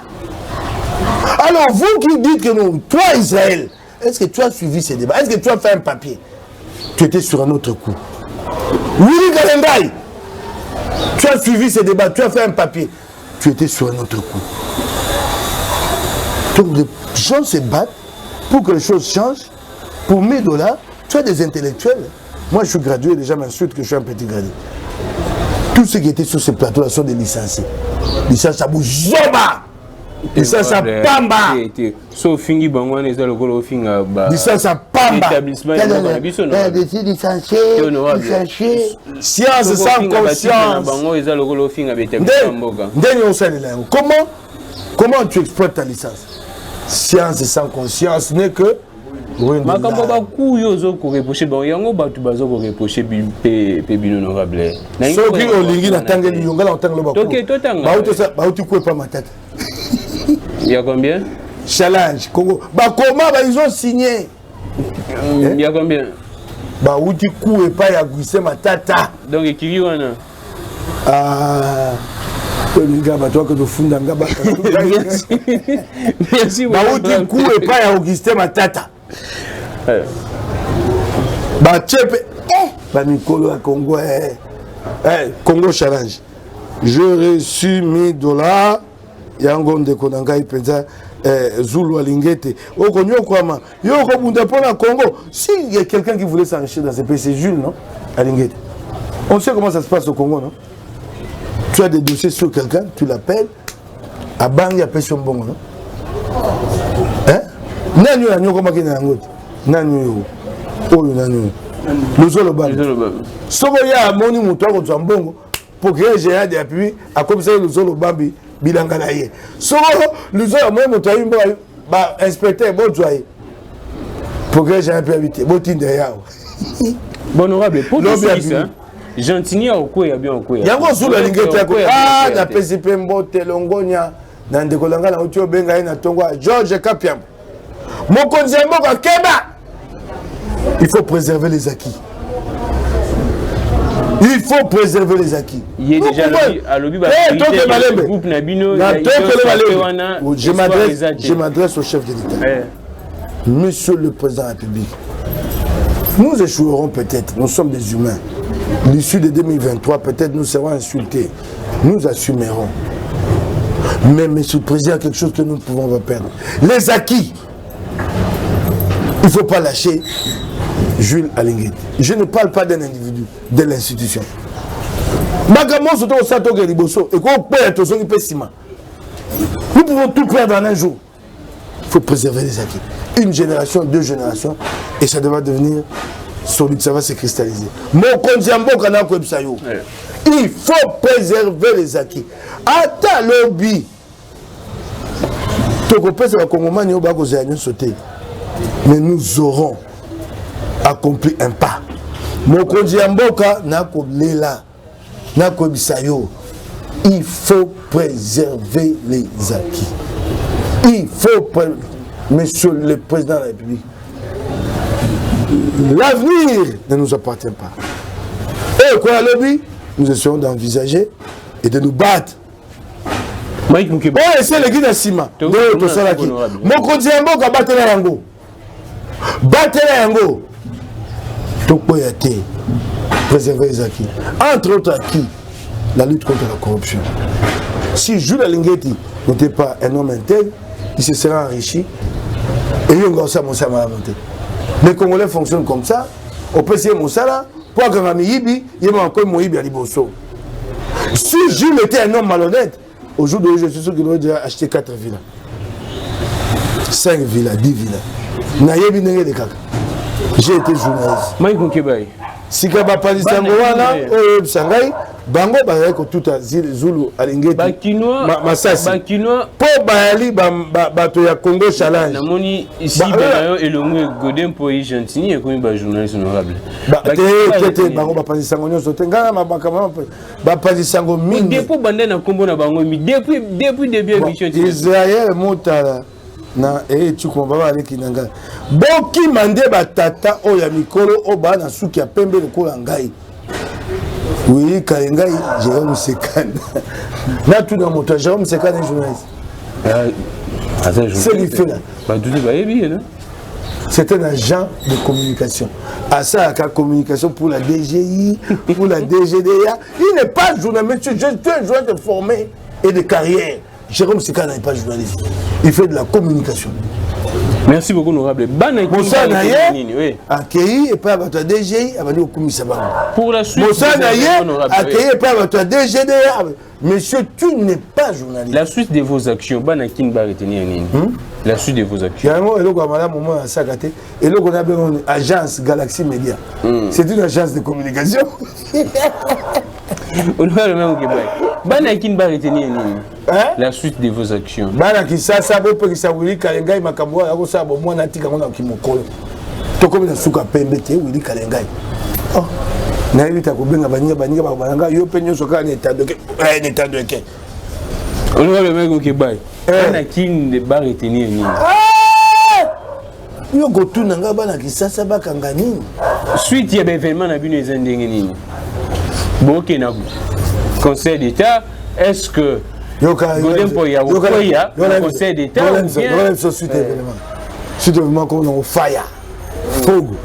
Alors, vous qui dites que non, toi, Israël, est-ce que tu as suivi ces débats? Est-ce que tu as fait un papier? Tu étais sur un autre coup. Willy Galendaï, tu as suivi ces débats, tu as fait un papier. Tu étais sur un autre coup. Donc les gens se battent pour que les choses changent. Pour $1000, tu as des intellectuels. Moi je suis gradué, les gens m'insultent que je suis un petit gradué. Tous ceux qui étaient sur ce plateau-là sont des licenciés. Licence à Bouzoma. Licence à Pamba. Sofingi Bangwan est le gros finger. Licence à Pamba. Établissement licencié. Science sans conscience. Comment tu exploites ta licence? Science sans conscience n'est que makambo bakuyo zo ko reprocher bon yango batu bazo ko reprocher pe honorable soki olingi na tangeli yongala otangelo bakuyo toke totanga bauti ko pa matata. Il y a combien? Challenge Congo bakoma ils ont signé. Il y a combien? Bauti ko e pa ya Guise Matata. Donc ekiri wana merci bauti ku epai ya Augustin Matata bachepe bamikolo ya Congo Congo challenge. Je reçu $1000 yango ndeko na ngai penza Zulu Alingete okonyo kwama yo ko bunda pona Congo. Si il y a quelqu'un qui voulait s'enrichir dans ce pays, c'est Jules, non? Alingete. On sait comment ça se passe au Congo, non? Tu as des dossiers sur quelqu'un, tu l'appelles, à Bang, il y a personne bon, non? Hein? Nanyo, nanyo, comment il y a un autre? Nanyo, oh, nanyo. Le zolo bang. Soko ya moni mutoa ko tsambongo, pour que j'ai un appui, à comme ça le zolo bambi, bilanga na ye. Soko le zolo moi mutoa imba ba inspecteur bon joie. Pour que j'ai un peu habité, botin de yao. Bon honorable, pour tout ça. Gentini au quoi bien au quoi. Yango sur la ligne ah na PCP Mbote Longonya na ndekolanga na utio benga na tongwa George Kapiam. Mokonzi mboka Keba. Il faut préserver les acquis. Il faut préserver les acquis. Il est déjà à l'objet le groupe Nabino. Je m'adresse au chef de l'État. Monsieur le Président de la République. Nous échouerons peut-être, nous sommes des humains. L'issue de 2023, peut-être nous serons insultés. Nous assumerons. Mais, monsieur le Président, il y a quelque chose que nous ne pouvons pas perdre. Les acquis. Il ne faut pas lâcher Jules Alingete. Je ne parle pas d'un individu, de l'institution. Nous pouvons tout perdre en un jour. Il faut préserver les acquis. Une génération, 2 générations, et ça devra devenir solide, ça va se cristalliser. Il faut préserver les acquis. Attends, lobby. Tokopesa la Congomani au bako zéanyo sauté. Mais nous aurons accompli un pas. Mokonzi Mboka nako lela nako bisayo. Il faut préserver les acquis. Il faut, Monsieur le Président de la République, l'avenir ne nous appartient pas. Et quoi, lobby, nous essayons d'envisager et de nous battre. Oh, c'est le guide à Sima. Mon côté, Mboka battre la yango. Battre la yango. Tokoyate. Préserver les acquis. Entre autres acquis, la lutte contre la corruption. Si Jules Alingeti n'était pas un homme intègre, il se serait enrichi et il y a ça, mon ça m'a monté. Les Congolais fonctionnent comme ça. On peut essayer mon salaire pour que Mamiyibi, il m'a encore mon Yibi à Liboso. Si Jules était un homme malhonnête, au jour d'aujourd'hui, je suis sûr qu'il aurait déjà acheté 4 villas, 5 villas, 10 villas. Nayebi n'est de caca. J'ai été journaliste. Maïko Kebaï. Si Kaba Palisango wana, Oyo Sangai, Bango Bareko tout à Zulu Alingeti. Bakinois, Bakinois. Po Bayali Bato ya Congo Challenge. Namoni ici Banayo et le mot Godin pour y gentini et comme journaliste honorable. Tete Bango Palisango nyoso tengana mabakama Palisango mingi. Depuis bande na kombo na bango mi depuis début émission. Israël Motala na tu comprends pas avec Kinanga. Boki mande batata oya mikolo oba na suki ya pembe lokola ngai. Oui, Kalengai, Jérôme Sekane. Là, tout dans mon toit, Jérôme Sekane est journaliste. C'est lui fait là. C'est un agent de communication. À ça, la communication pour la DGI, pour la DGDA. Il n'est pas journaliste, monsieur. Je suis un joueur de formé et de carrière. Jérôme Sekane n'est pas journaliste. Il fait de la communication. Merci beaucoup, honorable. Moussa Naye, accueilli et pas à votre DGI, au commissariat. Pour la suite, Moussa Naye, accueilli et pas à votre DGDA. Monsieur, tu n'es pas journaliste. La suite de vos actions, Banakin va retenir la suite de vos actions. Il y a un moment à Sagaté, et là, on a une agence Galaxy Media. C'est une agence de communication. On va le même au Québec. Banakin va retenir la suite de vos actions. Banakin, ça veut pas que ça Willy Kalengai, Makambo, ça va moi, Natika, on a qui m'occole. Tout comme dans Souka PMBT, Willy Kalengai. Oh, Naïli Takobenga, Bania, Bananga, Yopenyo Soka, n'état de quai. On va le même au Québec. Banakin va retenir. Yo go tu nanga Banakin, ça va kangani. Suite, il y a un événement à Bino Zendengeni. Burkina Conseil d'État, est-ce que Godin Poya ou Poya, le Conseil d'État ou bien suite événement comme on fire. Fogo.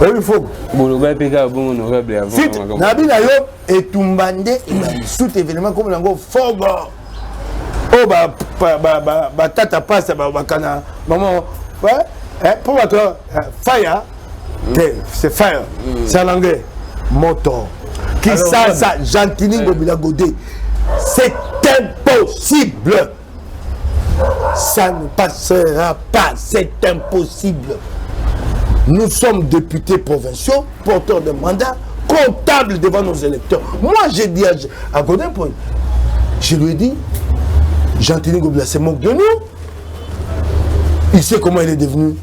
Oui, Fogo. Boloba Peka bon honorable avant. Nabina yo etumbande suite événement comme on Fogo. Oh ba tata passe ba kana maman ouais pour toi fire. C'est fire. C'est l'anglais. Moto. Qui ça, Gentini Gobila Godé. C'est impossible. Ça ne passera pas. C'est impossible. Nous sommes députés provinciaux, porteurs de mandat, comptables devant nos électeurs. Moi, j'ai dit à Godin, je lui ai dit, Gentini Gobila se moque de nous. Il sait comment il est devenu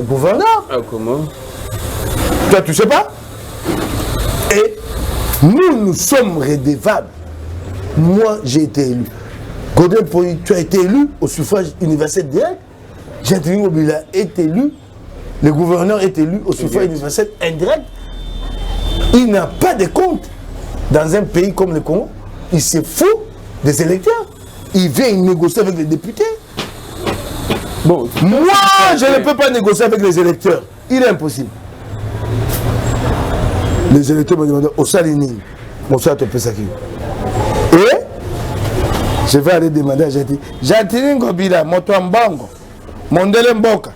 gouverneur. Comment? Toi, tu sais pas? Et nous sommes redevables. Moi, j'ai été élu. Godin Poyi, tu as été élu au suffrage universel direct. Gentini Gobila est élu. Le gouverneur est élu au suffrage universel indirect. Il n'a pas de compte. Dans un pays comme le Congo, il se fout des électeurs. Il vient négocier avec les députés. Bon, moi, je ne peux pas négocier avec les électeurs. Il est impossible. Les électeurs me demandent au Salini, mon soeur te peut ça qui. Et je vais aller demander à Gentini Gobila, Motoambango, Mondele Mboka.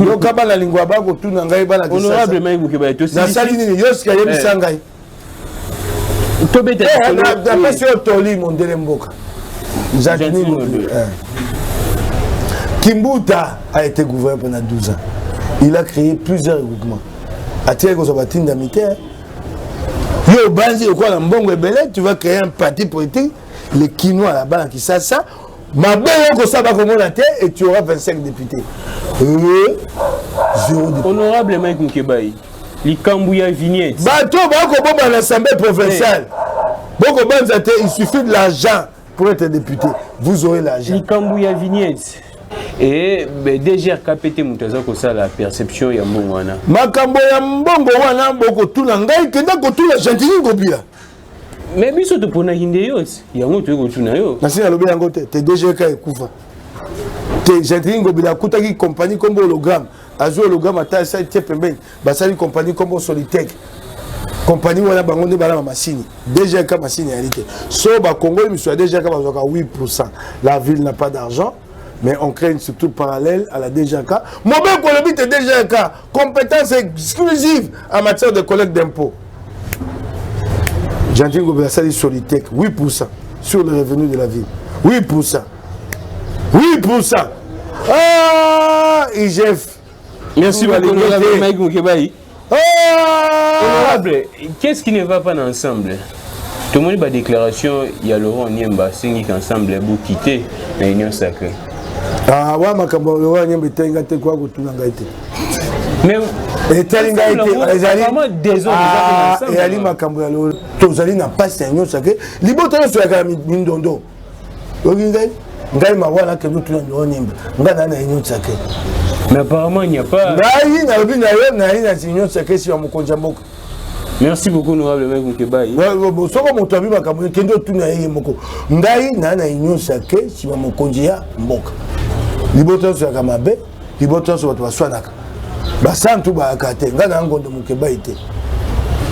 Yo kaba la lingua bango tout nangai bala kisasa. Honorable Maïbou Keba to na Salini yoska yebi sangai. To bete d'après sur Toli Mondele Mboka. Gentini Gobila. Kimbuta a été gouverneur pendant 12 ans. Il a créé plusieurs regroupements. À Thierry Gozobatine d'Amitié, tu vas créer un parti politique les Quinois là-bas qui ça ma belle ça va comme on a et tu auras 25 députés. Honorable Mike Moukebaï, les Kambouya Vignettes. Bateau, à l'Assemblée provinciale. Il suffit de l'argent pour être député. Vous aurez l'argent. Les Kambouya Vignettes. Et déjà KPT Moutaza ça la perception ya mbongwana. Makambo ya mbongwana boko tuna ngai kenda ko tuna Gentini Ngobila. Mais biso to pona hinde yos. Yango to ko tuna yo. Nasi na lobi yango te DGK ekufa. Te Gentini Ngobila kutaki compagnie comme hologramme. Azo hologramme ata ça tie pembeni. Basali compagnie comme Solitech. Compagnie wana bango nde bala machine. DGK machine ya lite. So ba Congo miso DGK bazoka 8%. La ville n'a pas d'argent. Mais on crée une structure parallèle à la DGK. Mobile Colombie de DGK, compétence exclusive en matière de collecte d'impôts. Gentini Ngobila Sali Solitech, 8% sur le revenu de la ville. 8%. 8%. Ah, IGF. Merci beaucoup, honorable Mike Moukebaï. Honorable, qu'est-ce qui ne va pas ensemble? Tout le monde a déclaration, il y a Laurent Niemba, c'est qu'ensemble, vous quittez l'Union sacrée. Ah, ouais, ma Laurent Niemba, tu quoi pour tout le monde. Mais Etalinga été vraiment désolé et Ali Makambo Laurent Tozali n'a pas c'est Union sacrée. Libotano sur la Mindondo. Ogingai, ngai mawala que nous tout Laurent Niemba. Ngana na Union sacrée. Mais apparemment il n'y a pas. Ngai na lobi na yo na Union sacrée si amokonja moko. Merci beaucoup, honorable Mike Moukebaï. Soko moto abi makambo kendo tuna yeye moko. Ngai na Union sacrée si amokonja mboka. Libotano sur la mabe, libotano sur wa swanaka. Basantu ba akate ngana ngondo Moukebaï te.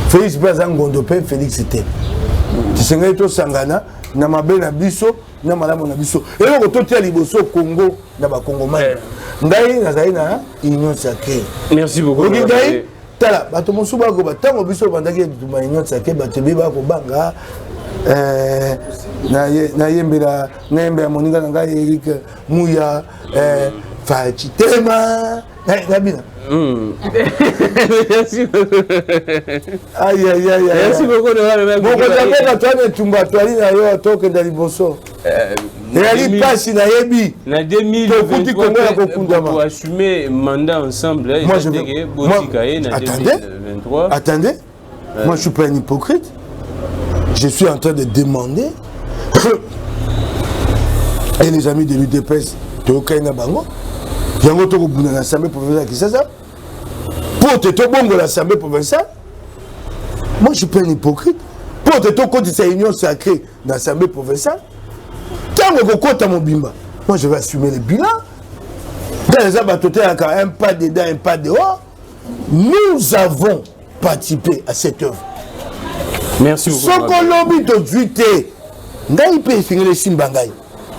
Félix Baza ngondo pe Félix te. Tisenga to sangana na mabe na biso na malamu na biso. Et ko totia liboso Congo na ba Congomais. Ngai nazali na Union sacrée. Merci beaucoup. Ngai tala bato mosuba ko batango biso bandaki tuma Union sacrée bato be ba ko banga na yembela moninga na ngai Eric Muya Fachitema na bina. Merci beaucoup. Aïe aïe aïe. Merci beaucoup honorable Mike Moukebaï. Bon ko tapena tumba twali na yo toke ndali boso. Et ali passe na yebi. Na 2023 pour assumer mandat ensemble. Moi je Attendez. Moi je suis pas un hypocrite. Je suis en train de demander et les amis de l'UDPS Tokaina Bango. Yango to buna na l'Assemblée provinciale qui ça pour te to bongo l'Assemblée provinciale. Moi je suis pas un hypocrite. Pour te to côté sa union sacrée dans l'Assemblée provinciale. Tango ko kota mobimba. Moi je vais assumer le bilan. Dans les abatotés un pas dedans un pas dehors. Nous avons participé à cette œuvre. Merci beaucoup. Sokolobi to juité. Ngai pe finir les simbangai.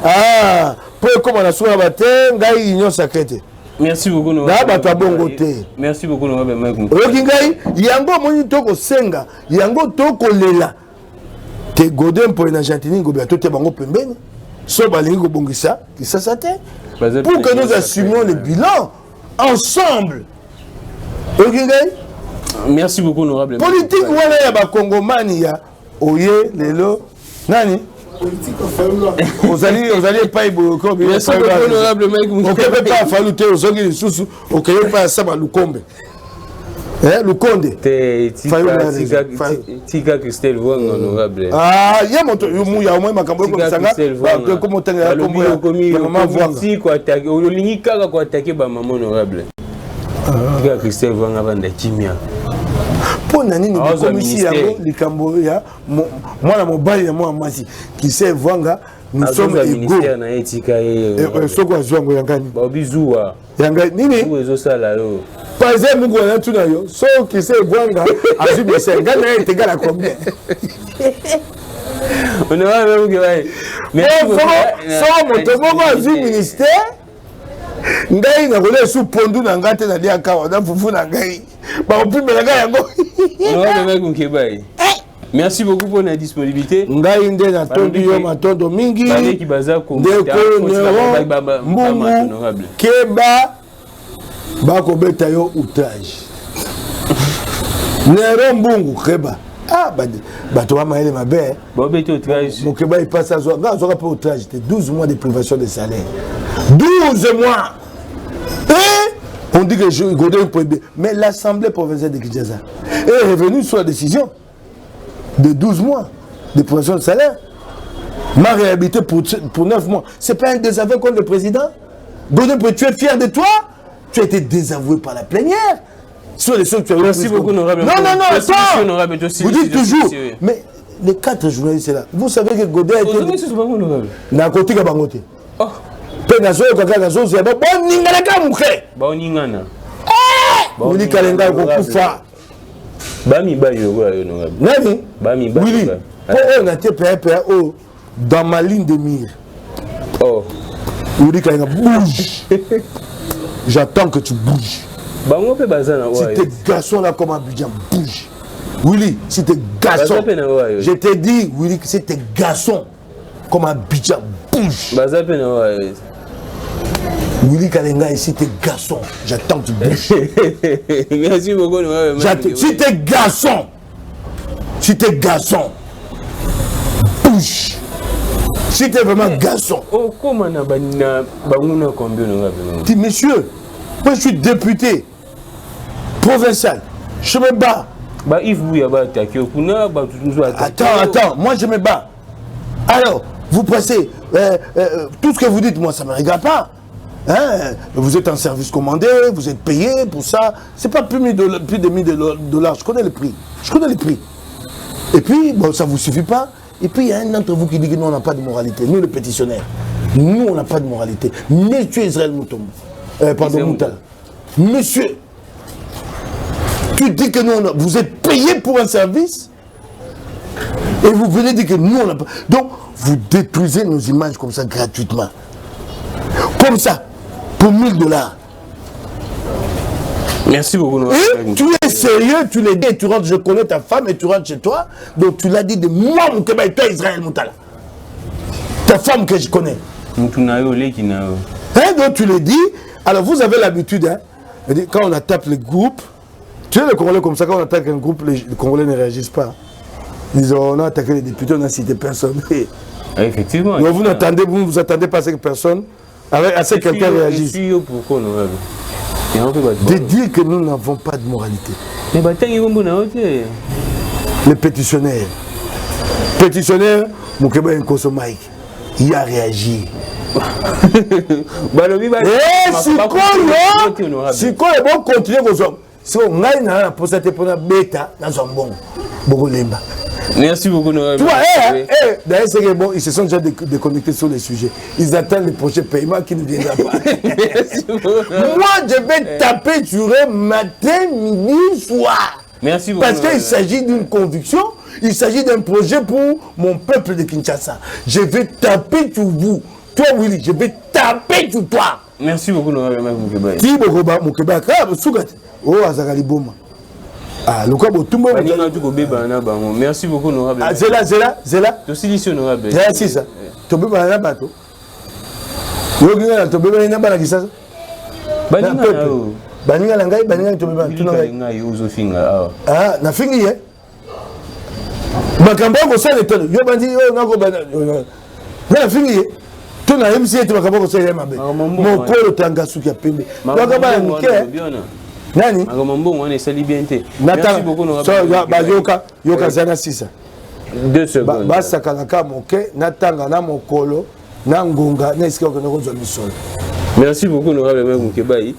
Ah, pour comment on a souvent battu, ngai union sacrée. Merci beaucoup. Merci beaucoup. Ngai yango moni toko senga, yango toko lela. Te godem pour na Gentini Ngobila to te bango pembeni. So balingi ko bongisa, qui ça te. Pour que nous assumions le bilan ensemble. Ngai. Merci beaucoup honorable. Politique wala ya ba Kongomani ya oye lelo nani? Vous allez pas y bloquer. Merci beaucoup honorable Mike Moukebaï. On ne peut pas faire lutter aux organes sous. On ne peut pas ça Lukombe. Lukonde. Tika Christelle Wang honorable. Ah, il y a mon ya au moins makambo comme ça nga. Comment tu as commis maman Wang. Si quoi attaquer, on lingi kaka quoi attaquer ba maman honorable. Tika Christelle Wang avant de Kimia. Pour nani ni komisi yango likambo ya mwana mobali na mwana masi qui sait Vanga nous sommes égaux na etika ye soko azwango yangani ba bizuwa yangani nini ezo sala yo par exemple ngo na tuna yo so qui sait Vanga azu bien c'est ngana est égal à combien on va même que vai mais so moto moko azu ministère ngai na kole su pondu na ngate na dia kawa na fufu na ngai ba opimela ngai yango honorable Mike Moukebaï. Merci beaucoup pour la disponibilité. Ngai nde na tondi yo matondo mingi. Qui baza ko honorable. Keba ba ko beta yo outrage. Nero mbungu keba. Ah, tu vas m'aider ma belle. Bon, mais tu au trajet. Mon Québec, il passe à soi. Quand on au trajet, c'était 12 mois de privation de salaire. 12 mois! Et on dit que je Godin prohibé. Mais l'Assemblée provinciale de Kinshasa est revenue sur la décision de 12 mois de privation de salaire. M'a réhabilité pour 9 mois. C'est pas un désaveu contre le président? Godin, tu es fier de toi? Tu as été désavoué par la plénière. Sur les choses que tu as Merci beaucoup, honorable. Non, attends. Vous dites toujours. Mais les 4 journalistes là, vous savez que Godin a été. N'a côté qu'à Bangote. Oh. Penazo, Kakazo, c'est bon. Bon, Ningalaka Mouké. Bon, Ningana. Vous dites Kalenga Kokufa. Bami Bayo, honorable. Nani? Bami Bayo. Oui. On a été PRO dans ma ligne de mire. Oh. Vous dites Kalenga, bouge. J'attends que tu bouges. Si tes garçons là comme Abidjan, bouge. Willy, si tes garçons. Je t'ai dit, Willy, si tes garçons comme Abidjan, bouge. Willy Kalenga, si tes garçons, j'attends que tu bouges. Merci beaucoup. Si tes garçons, bouge. Si t'es vraiment garçon. Oh, comment on a combien? Dis, monsieur, moi je suis député provincial. Je me bats. Attends, moi je me bats. Alors, vous passez, tout ce que vous dites, moi ça ne me regarde pas. Hein? Vous êtes en service commandé, vous êtes payé pour ça. C'est pas plus de 1000 $. Je connais le prix. Et puis, bon, ça ne vous suffit pas. Et puis, il y a un d'entre vous qui dit que nous, on n'a pas de moralité. Nous, les pétitionnaires, nous, on n'a pas de moralité. Monsieur Israël Moutombo. Pardon, Moutala. Monsieur, tu dis que nous, vous êtes payé pour un service et vous venez dire que nous, on n'a pas. Donc, vous détruisez nos images comme ça gratuitement. Comme ça, pour 1000 $. Merci beaucoup. Et tu es sérieux, tu l'as dit, tu rentres, je connais ta femme et tu rentres chez toi. Donc, tu l'as dit de moi, mon Québec, toi, Israël Moutala. Ta femme que je connais. Hein, donc, tu l'as dit. Alors, vous avez l'habitude, hein, quand on attaque les groupes, tu sais, les Congolais comme ça, quand on attaque un groupe, les Congolais ne réagissent pas. Ils disent, on a attaqué les députés, on a cité personne. Effectivement. Donc, vous ne vous attendez pas à ce que personne, à ce que quelqu'un réagisse. De dire que nous n'avons pas de moralité. Les pétitionnaires. Moukeba Nkosomaïk, il a réagi. Si quoi est bon, continuer vos hommes. Si on a une possibilité pour la bêta, dans un bon. Merci beaucoup. D'ailleurs, c'est bon, ils se sont déjà déconnectés sur les sujets. Ils attendent le prochain paiement qui ne viendra pas. Moi, je vais taper sur eux matin, midi, soir. Merci beaucoup. Parce qu'il s'agit d'une conviction, il s'agit d'un projet pour mon peuple de Kinshasa. Je vais taper sur vous. Toi, Willy, je vais taper sur toi. Merci beaucoup, Moukeba. Qui Moukeba, oh, Azakali Boma. Ah, le cas tout le monde. Merci beaucoup, honorable. Ah, c'est là. Tu aussi dit honorable. C'est ça. Tu peux pas bateau. Tu peux pas aller ça. Baninga langai, baninga tu peux pas. Ah, na fingi eh. Bakamba ko sa leto. Yo bandi yo nako bana. Na fingi eh. Tu na MC tu bakamba ko sa ya mabe. Mon kolo tanga suki ya pembe. Bakamba nike. Nani? Merci beaucoup. Yoka Zana Sisa. 2 secondes. Basa Kalaka Moke, Natanga na Mokolo, Nangunga, Neska Konozo Misol. Merci beaucoup, honorable Moukebaï.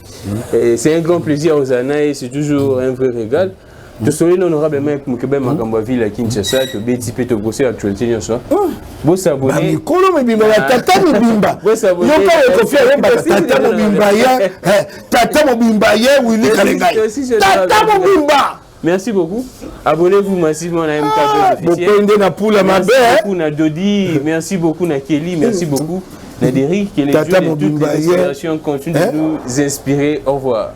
C'est un grand plaisir aux Anaïs, c'est toujours un vrai régal. Je suis l'honorable Moukebaï Makambaville à Kinshasa, tu es typé de bosser actualité. Vous s'abonnez. Tata Mobimba. Tata Mobimba, Willy Kalenga. Tata Mobimba. Merci beaucoup. Abonnez-vous massivement à MKB officiel. Merci beaucoup à Dodi, merci beaucoup à Kelly, merci beaucoup à Derrick, qui est les jeux de toutes les inspirations continuent de nous inspirer. Au revoir.